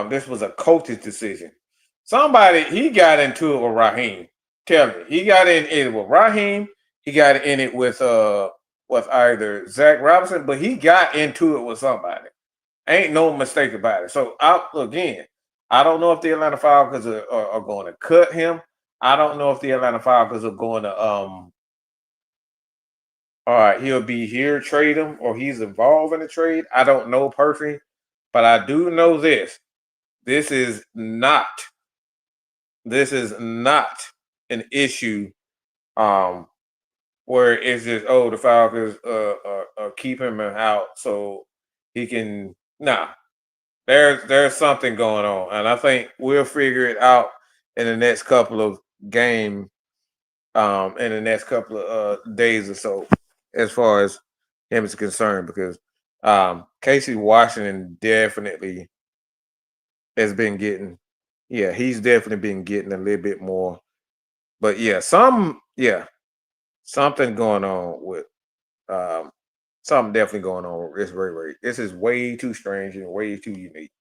this was a coach's decision. Somebody he got into it with Raheem. Tell me, he got in it with Raheem. He got in it with either Zach Robinson, but he got into it with somebody. Ain't no mistake about it. So again, I don't know if the Atlanta Falcons are going to cut him. I don't know if the Atlanta Falcons are going to all right, he'll be here, trade him, or he's involved in the trade. I don't know personally, but I do know this. This is not this is not an issue where it's just the Falcons keep him out so he can there's something going on, and I think we'll figure it out in the next couple of games, in the next couple of days or so, as far as him is concerned, because Casey Washington definitely has been getting, yeah, he's definitely been getting a little bit more, but something going on with um, something definitely going on with this Ray Ray. This is way too strange and way too unique.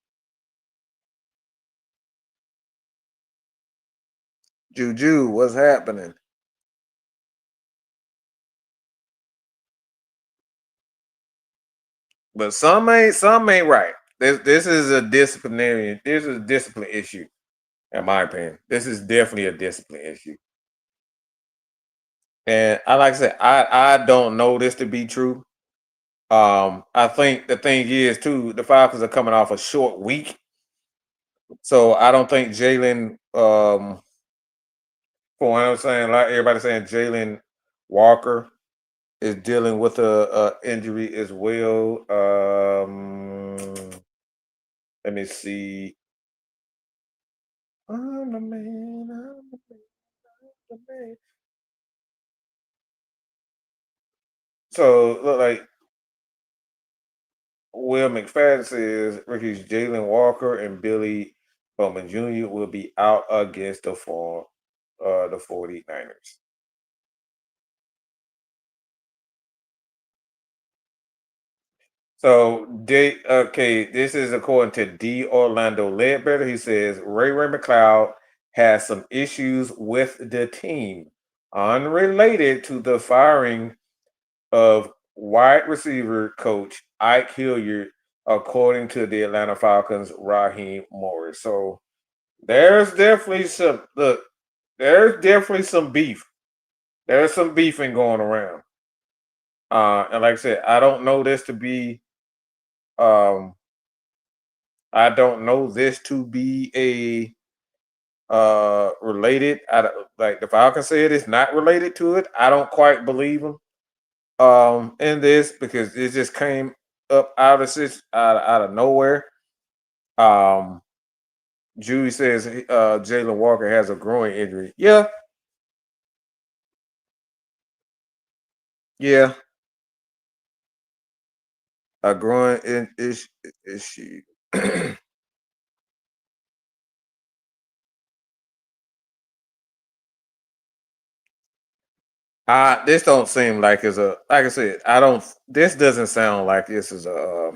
Juju, what's happening? But some ain't right. This is a disciplinary. This is a discipline issue, in my opinion. This is definitely a discipline issue. And I like I said, I don't know this to be true. I think the thing is too, the Falcons are coming off a short week, so I don't think Jalen. For what I'm saying, like everybody saying, Jalen Walker is dealing with a injury as well. Let me see. I'm the man. I'm the man. I'm the man. So look like Will McFadden says Ricky's Jalen Walker and Billy Bowman Jr. will be out against the 49ers. So this is according to D. Orlando Ledbetter. He says Ray McLeod has some issues with the team, unrelated to the firing of wide receiver coach Ike Hilliard, according to the Atlanta Falcons' Raheem Morris. So there's definitely some look. There's definitely some beef. There's some beefing going around. And like I said, I don't know this to be. Um, I don't know this to be a related. Like the Falcons said, it's not related to it. I don't quite believe them in this because it just came up out of nowhere. Um, Julie says Jalen Walker has a groin injury. Yeah, yeah, a groin issue. This don't seem like it's a, like I said, I don't, this doesn't sound like this is a,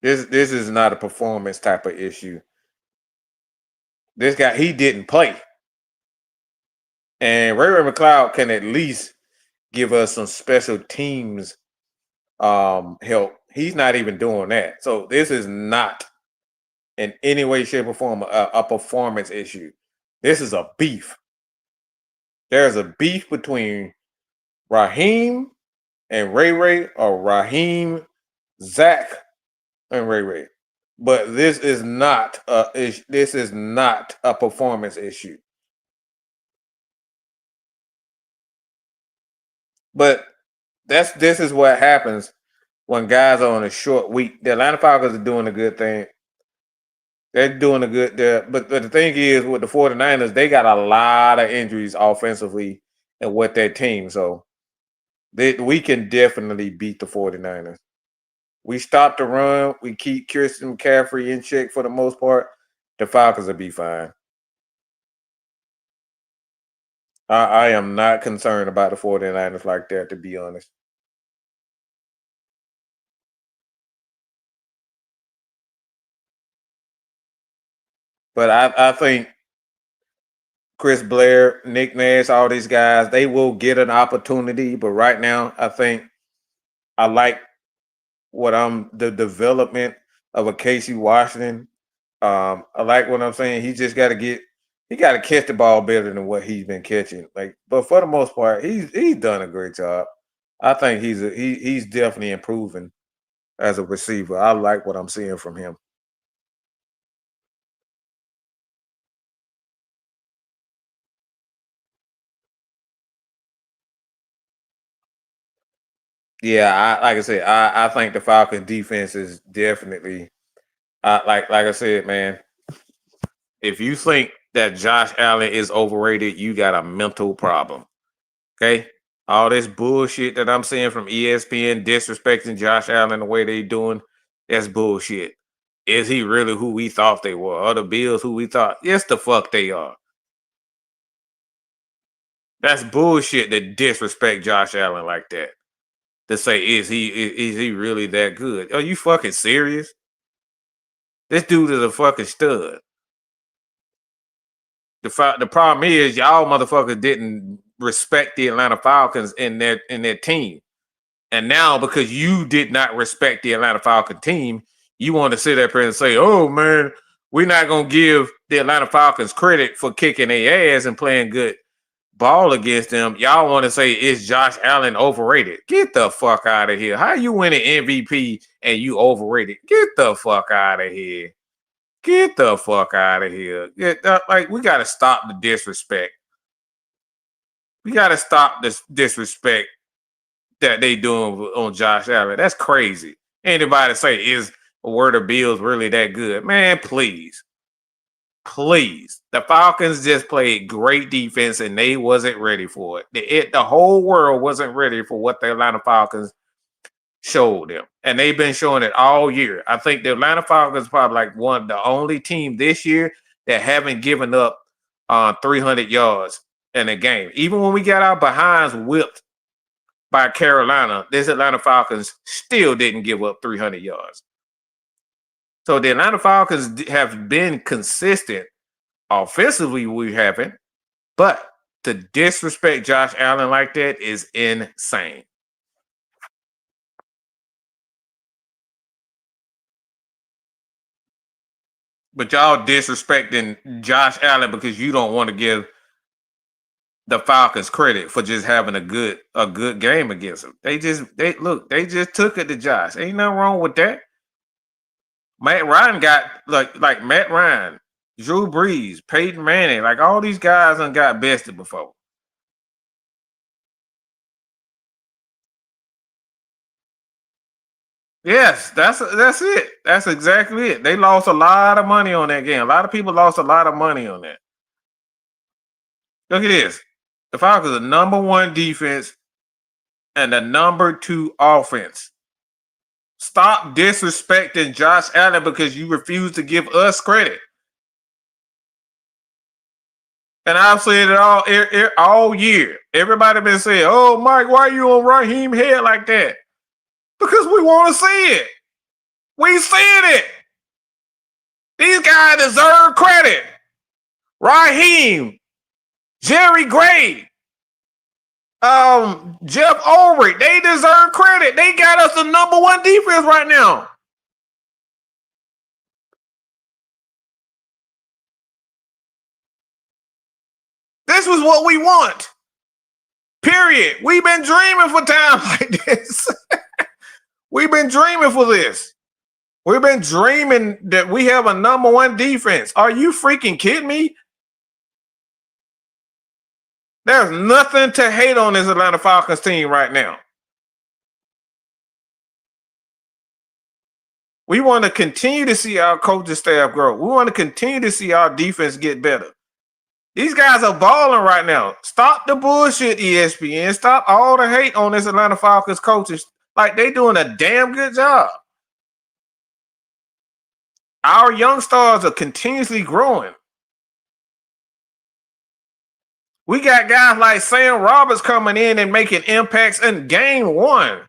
this is not a performance type of issue. This guy, he didn't play. And Ray Ray McCloud can at least give us some special teams help. He's not even doing that. So this is not in any way, shape, or form a performance issue. This is a beef. There's a beef between Raheem and Ray Ray, or Raheem, Zach, and Ray Ray. But this is not a performance issue. But this is what happens when guys are on a short week. The Atlanta Falcons are doing a good thing. They're doing a good there. But the thing is, with the 49ers, they got a lot of injuries offensively and with their team. So we can definitely beat the 49ers. We stop the run. We keep Christian McCaffrey in check for the most part. The Falcons will be fine. I am not concerned about the 49ers like that, to be honest. But I think Chris Blair, Nick Nash, all these guys, they will get an opportunity. But right now, I think I like the development of a Casey Washington. I like what I'm saying. He just got to catch the ball better than what he's been catching. But for the most part, he's done a great job. I think he's definitely improving as a receiver. I like what I'm seeing from him. Yeah, like I said, I think the Falcons defense is definitely like I said, man. If you think that Josh Allen is overrated, you got a mental problem. Okay? All this bullshit that I'm seeing from ESPN disrespecting Josh Allen the way they doing, that's bullshit. Is he really who we thought they were? Are the Bills who we thought? Yes, the fuck they are. That's bullshit to disrespect Josh Allen like that. To say is he really that good? Are you fucking serious? This dude is a fucking stud. The problem is y'all motherfuckers didn't respect the Atlanta Falcons in their team. And now because you did not respect the Atlanta Falcon team, you want to sit up here and say, "Oh man, we're not gonna give the Atlanta Falcons credit for kicking their ass and playing good ball against them." Y'all want to say, "Is Josh Allen overrated?" Get the fuck out of here. How you win an MVP and you overrated? Get the fuck out of here. Get the fuck out of here. We got to stop the disrespect. We got to stop this disrespect that they doing on Josh Allen. That's crazy. Anybody say, is were the Bills really that good? Man, please. Please. The Falcons just played great defense and they wasn't ready for it. The whole world wasn't ready for what the Atlanta Falcons showed them. And they've been showing it all year. I think the Atlanta Falcons probably like the only team this year that haven't given up 300 yards in a game. Even when we got our behinds whipped by Carolina, this Atlanta Falcons still didn't give up 300 yards. So the Atlanta Falcons have been consistent. Offensively, we haven't. But to disrespect Josh Allen like that is insane. But y'all disrespecting Josh Allen because you don't want to give the Falcons credit for just having a good game against them. They just took it to Josh. Ain't nothing wrong with that. Matt Ryan got like Matt Ryan, Drew Brees, Peyton Manning, like all these guys done got bested before. Yes, that's it. That's exactly it. They lost a lot of money on that game. A lot of people lost a lot of money on that. Look at this. The Falcons are number one defense and the number two offense. Stop disrespecting Josh Allen because you refuse to give us credit. And I've said it all year. Everybody been saying, "Oh, Mike, why you on Raheem head like that?" Because we want to see it. We seeing it. These guys deserve credit. Raheem, Jerry Gray, Jeff Ulrich, they deserve credit. They got us the number one defense right now. This was what we want. Period. We've been dreaming for times like this. We've been dreaming for this. We've been dreaming that we have a number one defense. Are you freaking kidding me? There's nothing to hate on this Atlanta Falcons team right now. We want to continue to see our coaching staff grow. We want to continue to see our defense get better. These guys are balling right now. Stop the bullshit, ESPN. Stop all the hate on this Atlanta Falcons coaches. Like, they doing a damn good job. Our young stars are continuously growing. We got guys like Sam Roberts coming in and making impacts in game one.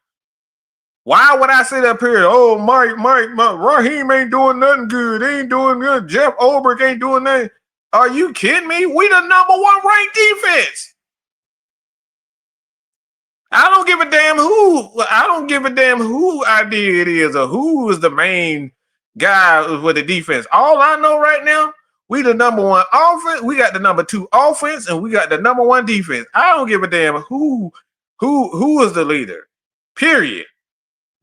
Why would I sit up here? Oh, Mike, Raheem ain't doing nothing good. He ain't doing good. Jeff Ulbrich ain't doing nothing. Are you kidding me? We the number one ranked defense. I don't give a damn who. I don't give a damn who idea it is or who is the main guy with the defense. All I know right now, we the number one offense. We got the number two offense, and we got the number one defense. I don't give a damn who is the leader. Period.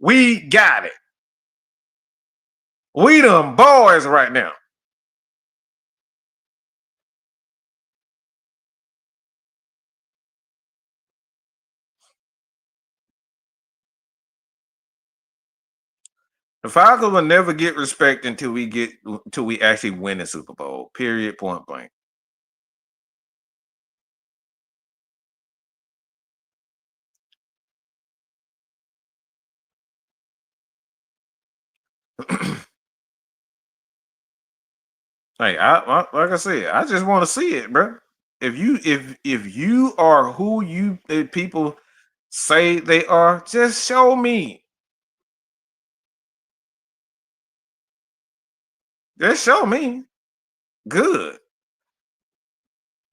We got it. We them boys right now. The Falcons will never get respect until we actually win the Super Bowl. Period. Point blank. Like I said, I just want to see it, bro. If you are who you people say they are, just show me. Just show me. Good.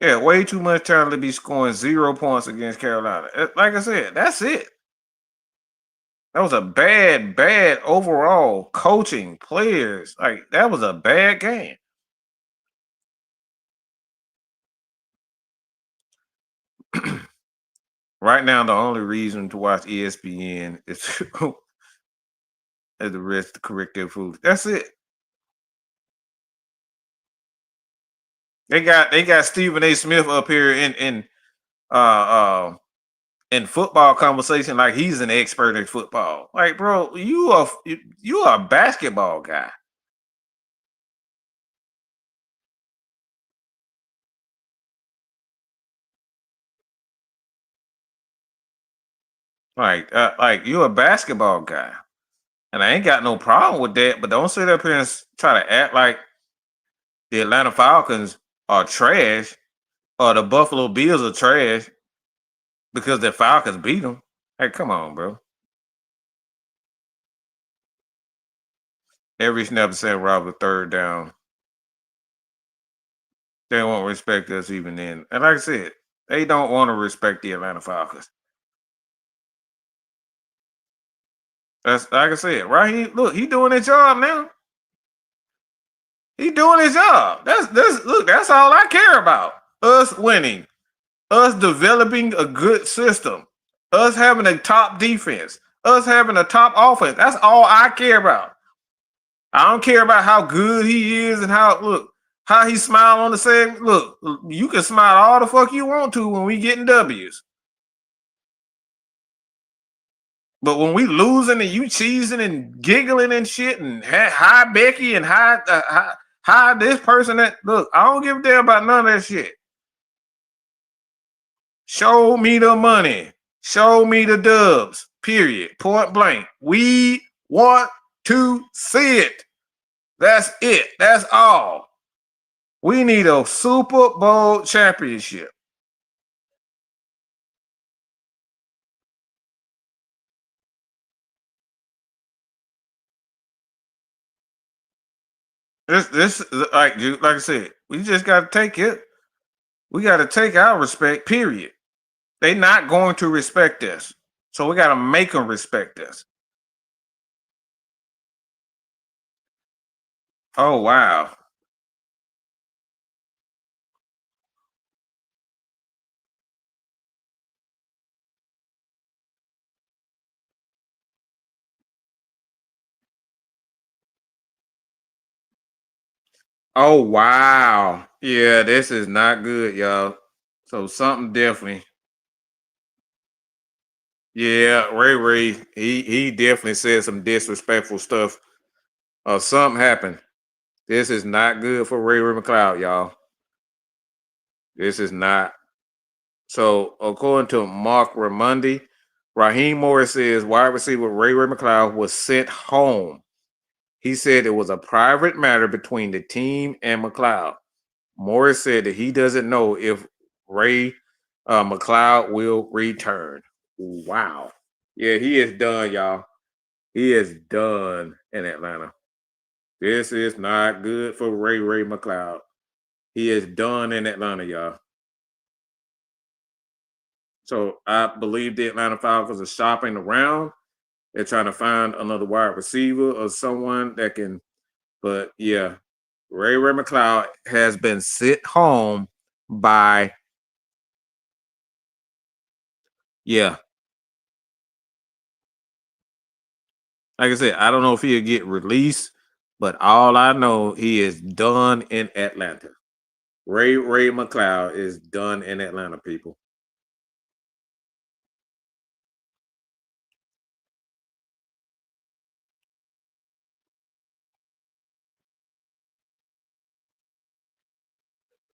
Yeah, way too much time to be scoring 0 points against Carolina. Like I said, that's it. That was a bad overall coaching, players. Like, that was a bad game. Right now, the only reason to watch ESPN is to the rest to correct their food. That's it. They got Stephen A. Smith up here in football conversation like he's an expert in football. Like, bro, you are a basketball guy. Like you're a basketball guy. And I ain't got no problem with that, but don't sit up here and try to act like the Atlanta Falcons are trash or the Buffalo Bills are trash because the Falcons beat them. Hey, come on, bro. Every snap Sam Robert third down. They won't respect us even then. And like I said, they don't want to respect the Atlanta Falcons. That's like I said, right? He doing his job now. He doing his job. That's all I care about. Us winning, us developing a good system, us having a top defense, us having a top offense. That's all I care about. I don't care about how good he is and how he smile on the segment. Look, you can smile all the fuck you want to when we getting W's. But when we losing and you cheesing and giggling and shit and hi Becky and hi this person that look, I don't give a damn about none of that shit. Show me the money. Show me the dubs. Period. Point blank. We want to see it. That's it. That's all. We need a Super Bowl championship. This like I said, we just got to take it. We got to take our respect. Period. They not going to respect us, so we got to make them respect us. Oh wow. Oh wow. Yeah, this is not good, y'all. So something definitely. Yeah, Ray, he definitely said some disrespectful stuff. Something happened. This is not good for Ray McLeod, y'all. This is not. So according to Mark Ramundi, Raheem Morris says wide receiver Ray McLeod was sent home. He said it was a private matter between the team and McLeod. Morris said that he doesn't know if Ray McLeod will return. Wow. Yeah, he is done, y'all. He is done in Atlanta. This is not good for Ray McLeod. He is done in Atlanta, y'all. So I believe the Atlanta Falcons are shopping around. They're trying to find another wide receiver or someone that can. But yeah, Ray McLeod has been sent home by. Yeah, like I said, I don't know if he'll get released, but all I know he is done in Atlanta. Ray McLeod is done in Atlanta, people.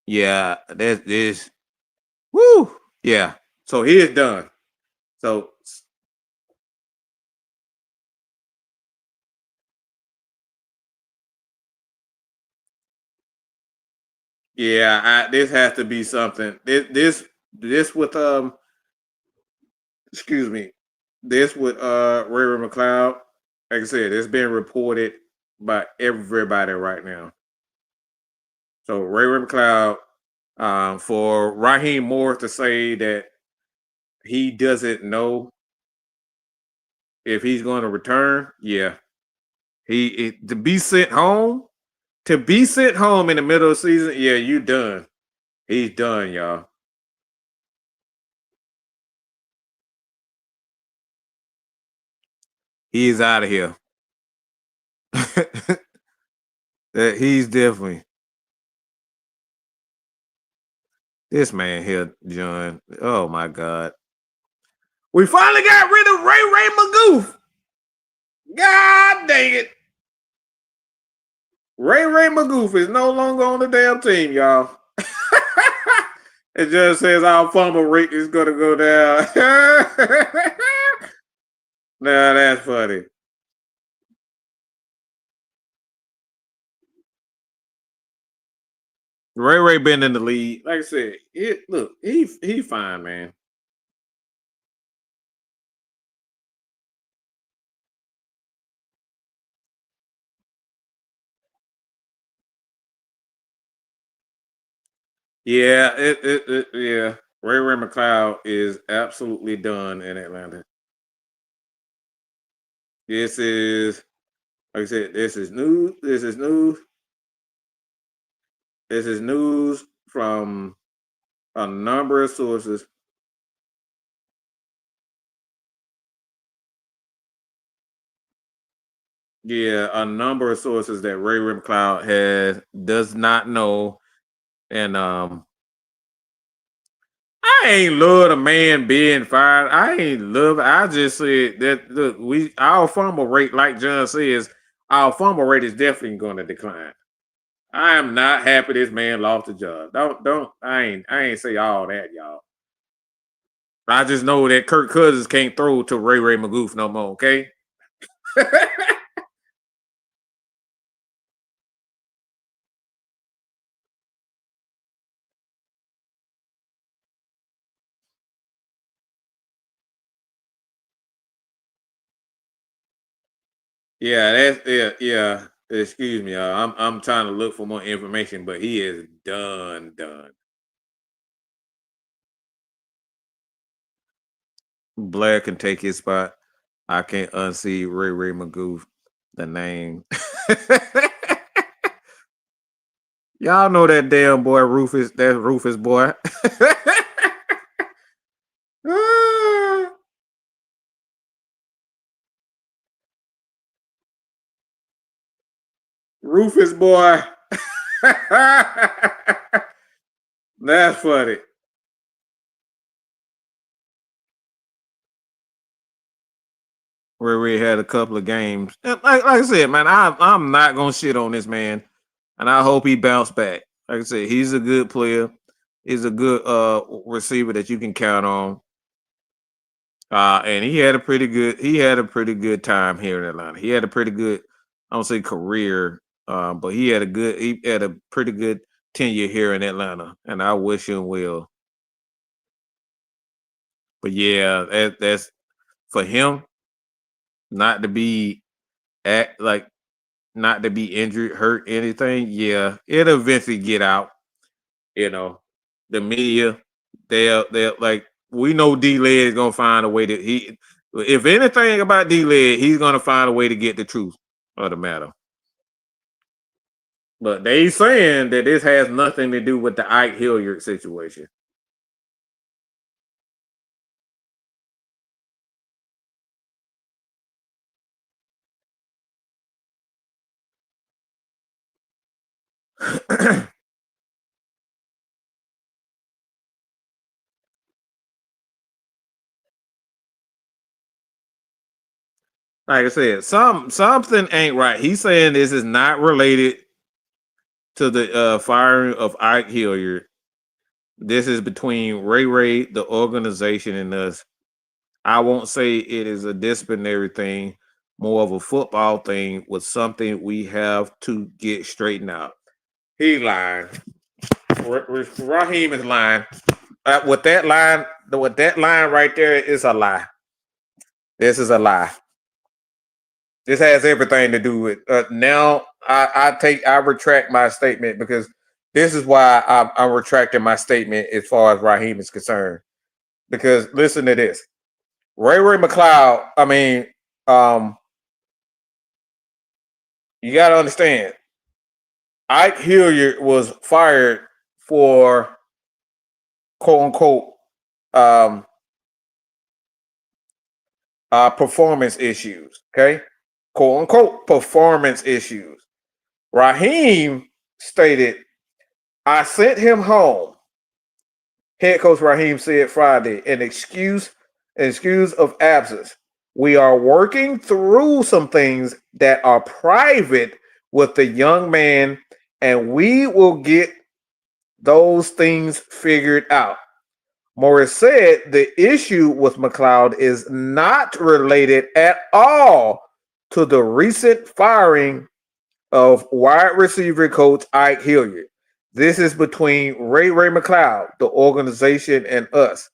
Yeah, that's this. Woo! Yeah. So he is done. So yeah, this has to be something. This with excuse me, this with Ray McLeod. Like I said, it's been reported by everybody right now. So Ray McLeod, for Raheem Morris to say that he doesn't know if he's going to return, yeah, to be sent home, in the middle of the season, yeah, you done. He's done, y'all. He's out of here. He's definitely this man here, John. Oh my God. We finally got rid of Ray Magoof. God dang it. Ray Magoof is no longer on the damn team, y'all. It just says our fumble rate is gonna go down. Nah, that's funny. Ray been in the lead. Like I said, look, he fine, man. Yeah, yeah. Ray McLeod is absolutely done in Atlanta. This is, like I said, this is news. This is news from a number of sources. Yeah, a number of sources that Ray McLeod does not know, and I ain't love a man being fired. I ain't love it. I just said that look, our fumble rate, like John says, our fumble rate is definitely going to decline. I am not happy this man lost the job. Don't I ain't say all that, y'all. I just know that Kirk Cousins can't throw to Ray Magoof no more, okay? Yeah, yeah. Excuse me, I'm trying to look for more information, but he is done. Blair can take his spot. I can't unsee Ray Magoo, the name. Y'all know that damn boy Rufus. That Rufus boy. Rufus boy. That's funny. Where we had a couple of games. Like I said, man, I'm not gonna shit on this man, and I hope he bounced back. Like I said, he's a good player. He's a good receiver that you can count on. And he had a pretty good time here in Atlanta. He had a pretty good, I don't say career, but he had a pretty good tenure here in Atlanta, and I wish him well. But yeah, that's for him not to be at like not to be injured, hurt, anything. Yeah, it'll eventually get out. You know, the media, they'll like we know D Led is gonna find a way to he. If anything about D Led, he's gonna find a way to get the truth of the matter. But they saying that this has nothing to do with the Ike Hilliard situation. Like I said, something ain't right. He's saying this is not related to the firing of Ike Hilliard. This is between Ray, the organization, and us. I won't say it is a disciplinary thing, more of a football thing with something we have to get straightened out. He lying. Raheem is lying. With that line right there is a lie. This is a lie. This has everything to do with now. I retract my statement because this is why I'm retracting my statement as far as Raheem is concerned. Because listen to this, Ray McLeod. I mean, you got to understand, Ike Hilliard was fired for quote unquote um, performance issues. Okay, quote unquote performance issues. Raheem stated, "I sent him home." Head coach Raheem said Friday, an excuse of absence. We are working through some things that are private with the young man, and we will get those things figured out. Morris said the issue with McLeod is not related at all to the recent firing of wide receiver coach Ike Hilliard. This is between Ray McLeod, the organization, and us.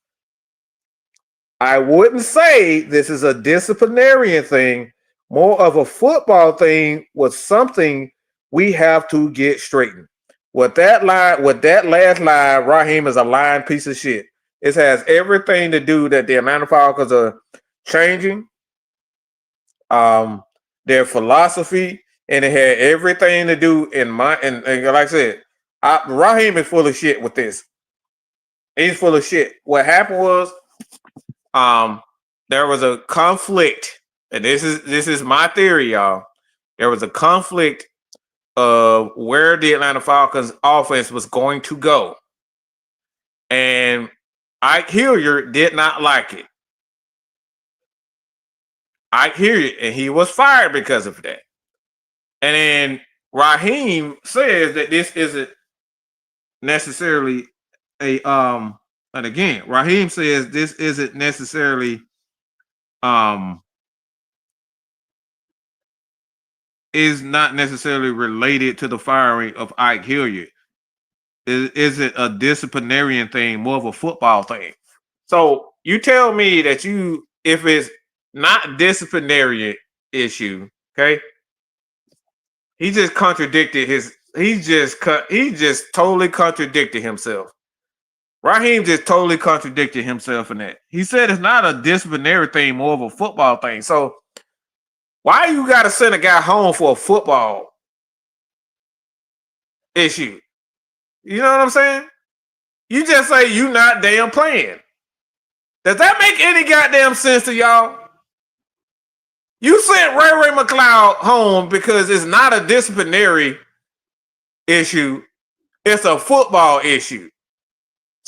I wouldn't say this is a disciplinarian thing, more of a football thing with something we have to get straightened. With that last line, Raheem is a lying piece of shit. It has everything to do that the Atlanta Falcons are changing their philosophy, and it had everything to do and like I said, Raheem is full of shit with this. He's full of shit. What happened was, there was a conflict, and this is my theory, y'all. There was a conflict of where the Atlanta Falcons offense was going to go, and Ike Hilliard did not like it. Ike Hilliard, and he was fired because of that. And then Raheem says that this isn't necessarily and again, Raheem says this isn't necessarily is not necessarily related to the firing of Ike Hilliard. Is it a disciplinarian thing, more of a football thing? So you tell me that if it's not disciplinary issue, Okay, he just contradicted he just totally contradicted himself. Raheem just totally contradicted himself in that. He said it's not a disciplinary thing, more of a football thing. So why you got to send a guy home for a football issue? You know what I'm saying? You just say you not damn playing. Does that make any goddamn sense to y'all? You sent Ray McCloud home because it's not a disciplinary issue. It's a football issue.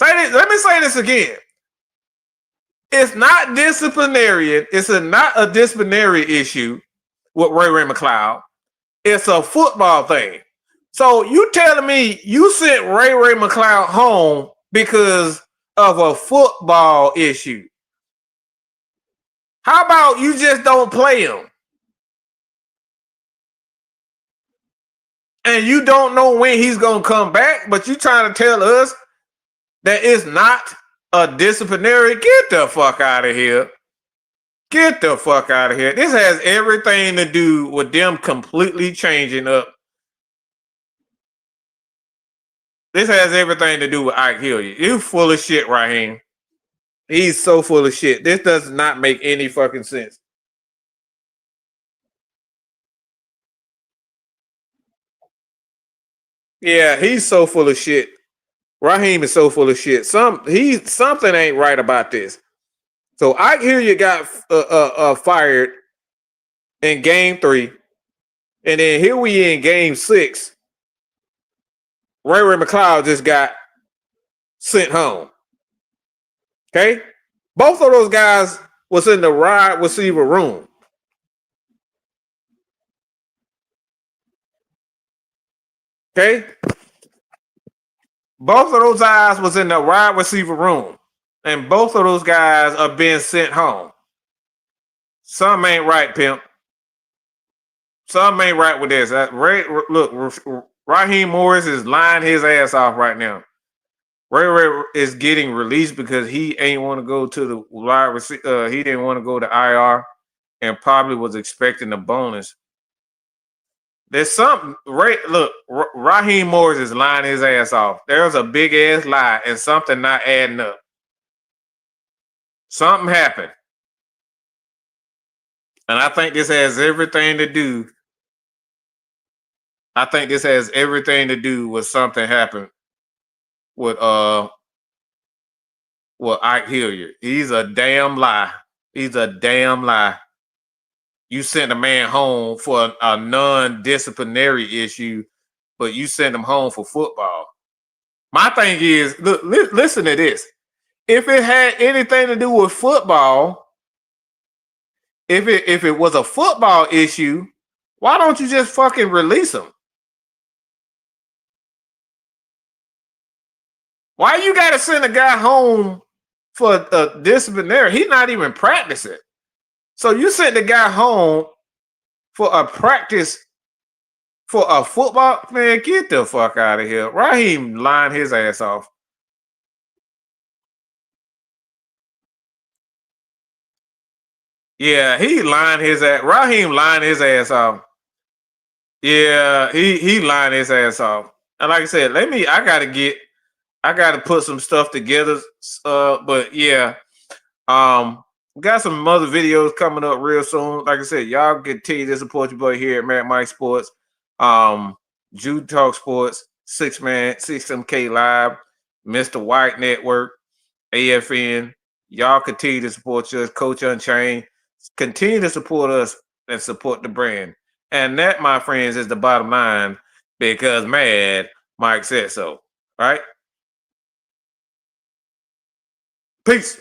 Let me say this again. It's not disciplinary. Not a disciplinary issue with Ray McCloud. It's a football thing. So you telling me you sent Ray McCloud home because of a football issue? How about you just don't play him? And you don't know when he's going to come back, but you trying to tell us that it's not a disciplinary? Get the fuck out of here. Get the fuck out of here. This has everything to do with them completely changing up. This has everything to do with Ike Hilliard. You full of shit, Raheem. He's so full of shit. This does not make any fucking sense. Yeah, he's so full of shit. Raheem is so full of shit. Something ain't right about this. So Ike Hilliard got fired in game 3. And then here we in game 6. Ray McCloud just got sent home. Okay? Both of those guys was in the wide receiver room. Okay? Both of those guys was in the wide receiver room. And both of those guys are being sent home. Something ain't right, pimp. Something ain't right with this. Look, Raheem Morris is lying his ass off right now. Ray is getting released because he ain't want to go to the wide receiver. He didn't want to go to IR and probably was expecting a bonus. There's something. Raheem Morris is lying his ass off. There's a big ass lie and something not adding up. Something happened. And I think this has everything to do. I think this has everything to do with something happened with Ike Hilliard. He's a damn lie. He's a damn lie. You sent a man home for a non-disciplinary issue, but you sent him home for football. My thing is, look, listen to this. If it had anything to do with football, if it was a football issue, why don't you just fucking release him? Why you got to send a guy home for a disciplinary? He's not even practicing. So you sent the guy home for a practice for a football? Man, get the fuck out of here. Raheem lying his ass off. Yeah, he lying his ass. Raheem lying his ass off. Yeah, he lying his ass off. And like I said, I gotta put some stuff together. But yeah, got some other videos coming up real soon. Like I said, y'all continue to support your boy here at Matt Mike Sports, Jude Talk Sports, 6MK Live, Mr. White Network, AFN. Y'all continue to support us, Coach Unchained. Continue to support us and support the brand. And that, my friends, is the bottom line because Mad Mike said so. Right? Peace.